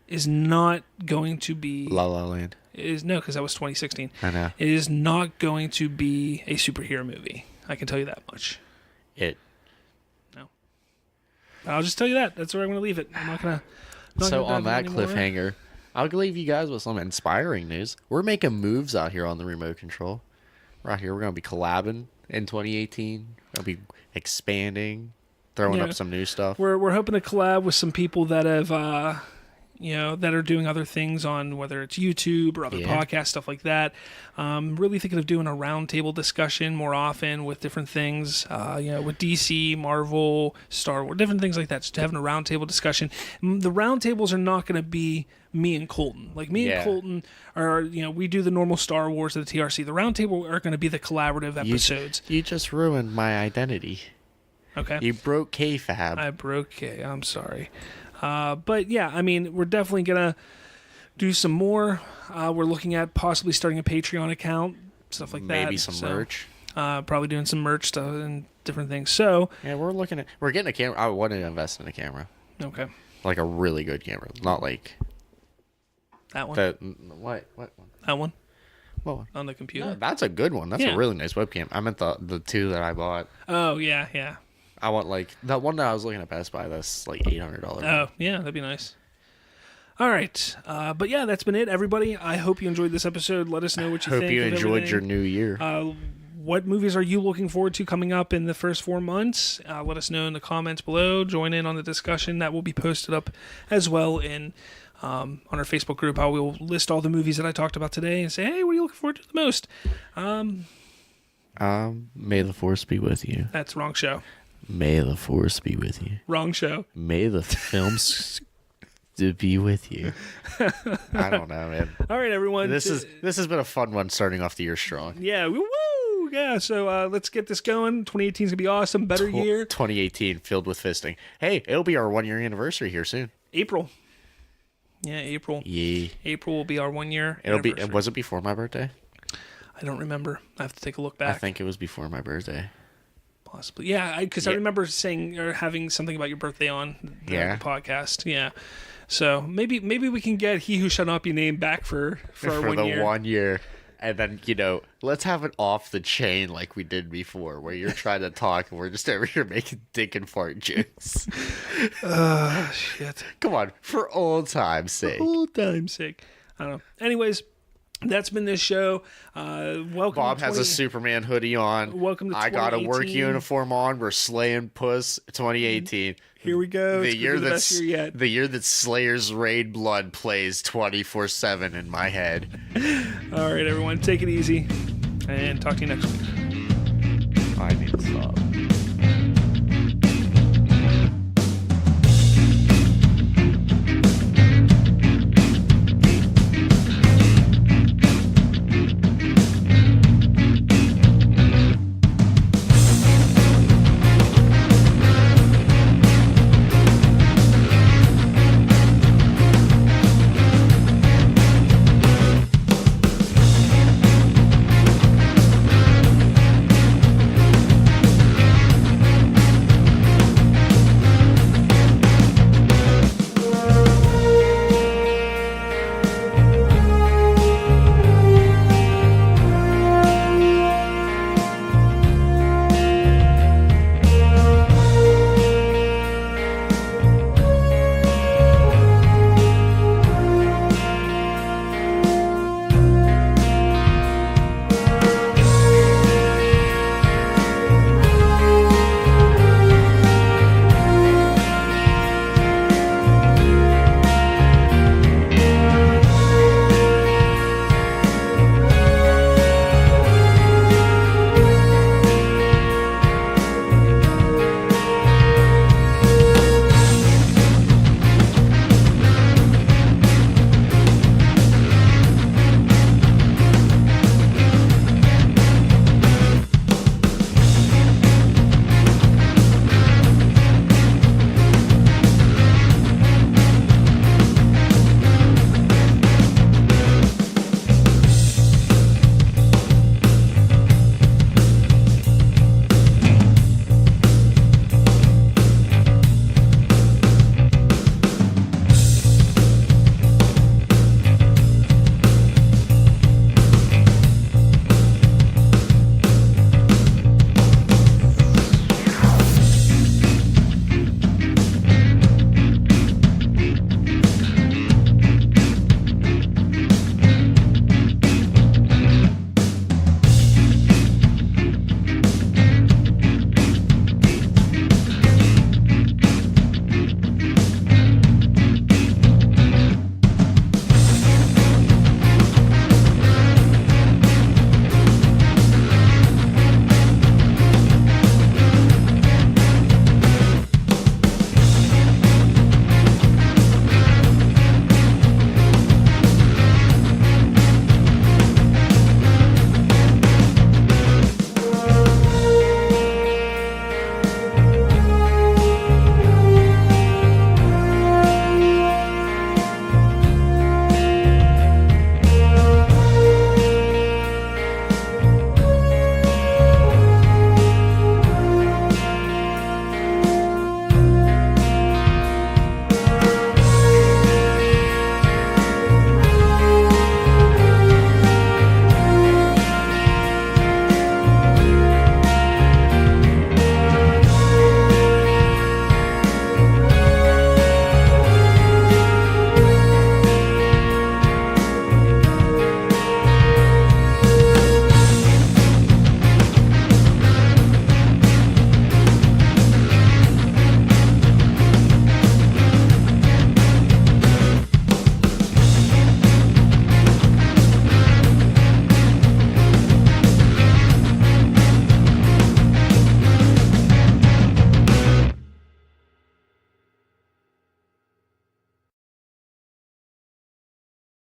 is not going to be La La Land. No, because that was 2016. I know. It is not going to be a superhero movie. I can tell you that much. No. I'll just tell you that. That's where I'm going to leave it. I'm not going to. So on that cliffhanger, I'll leave you guys with some inspiring news. We're making moves out here on the remote control. Right here, we're going to be collabing in 2018. We're going to be expanding, throwing up some new stuff. We're hoping to collab with some people that have, that are doing other things on whether it's YouTube or other podcasts, stuff like that. Really thinking of doing a roundtable discussion more often with different things, with DC, Marvel, Star Wars, different things like that. Just having a roundtable discussion. The roundtables are not going to be me and Colton. Like me and Colton are, we do the normal Star Wars at the TRC. The roundtable are going to be the collaborative episodes. You just ruined my identity. Okay. You broke K-Fab. I broke K. I'm sorry. But yeah, I mean, we're definitely going to do some more. We're looking at possibly starting a Patreon account, stuff like that. Maybe some merch. Probably doing some merch stuff and different things. So yeah, we're getting a camera. I want to invest in a camera. Okay. Like a really good camera, not like that one. What one? That one. What one? On the computer. No, that's a good one. That's a really nice webcam. I meant the two that I bought. Oh yeah. I want like that one that I was looking at Best Buy. That's like $800. Oh yeah, that'd be nice. All right, but yeah, that's been it, everybody. I hope you enjoyed this episode. Let us know what you think. Hope you enjoyed your new year. What movies are you looking forward to coming up in the first 4 months? Let us know in the comments below. Join in on the discussion that will be posted up as well in on our Facebook group. I will list all the movies that I talked about today and say, hey, what are you looking forward to the most? May the Force be with you. That's wrong show. May the Force be with you. Wrong show. May the films to be with you. I don't know, man. All right, everyone. This has been a fun one, starting off the year strong. Yeah, woo! Yeah, so let's get this going. 2018 is gonna be awesome. Better year. 2018 filled with fisting. Hey, it'll be our 1 year anniversary here soon. April. Yeah, April. Yeah. April will be our 1 year. Was it before my birthday? I don't remember. I have to take a look back. I think it was before my birthday. Possibly. Yeah, because I remember saying or having something about your birthday on the podcast. Yeah. So maybe we can get He Who Shall Not Be Named back for our 1 year. 1 year. And then, let's have it off the chain like we did before, where you're trying to talk and we're just over here making dick and fart jokes. Shit. Come on, for old time's sake. For old time's sake. I don't know. Anyways, that's been this show. Welcome. Bob has a Superman hoodie on. Welcome to 2018. I got a work uniform on. We're slaying puss 2018. Here we go. The year best year yet. The year that Slayer's Raid Blood plays 24/7 in my head. All right, everyone, take it easy, and talk to you next week. I need to stop.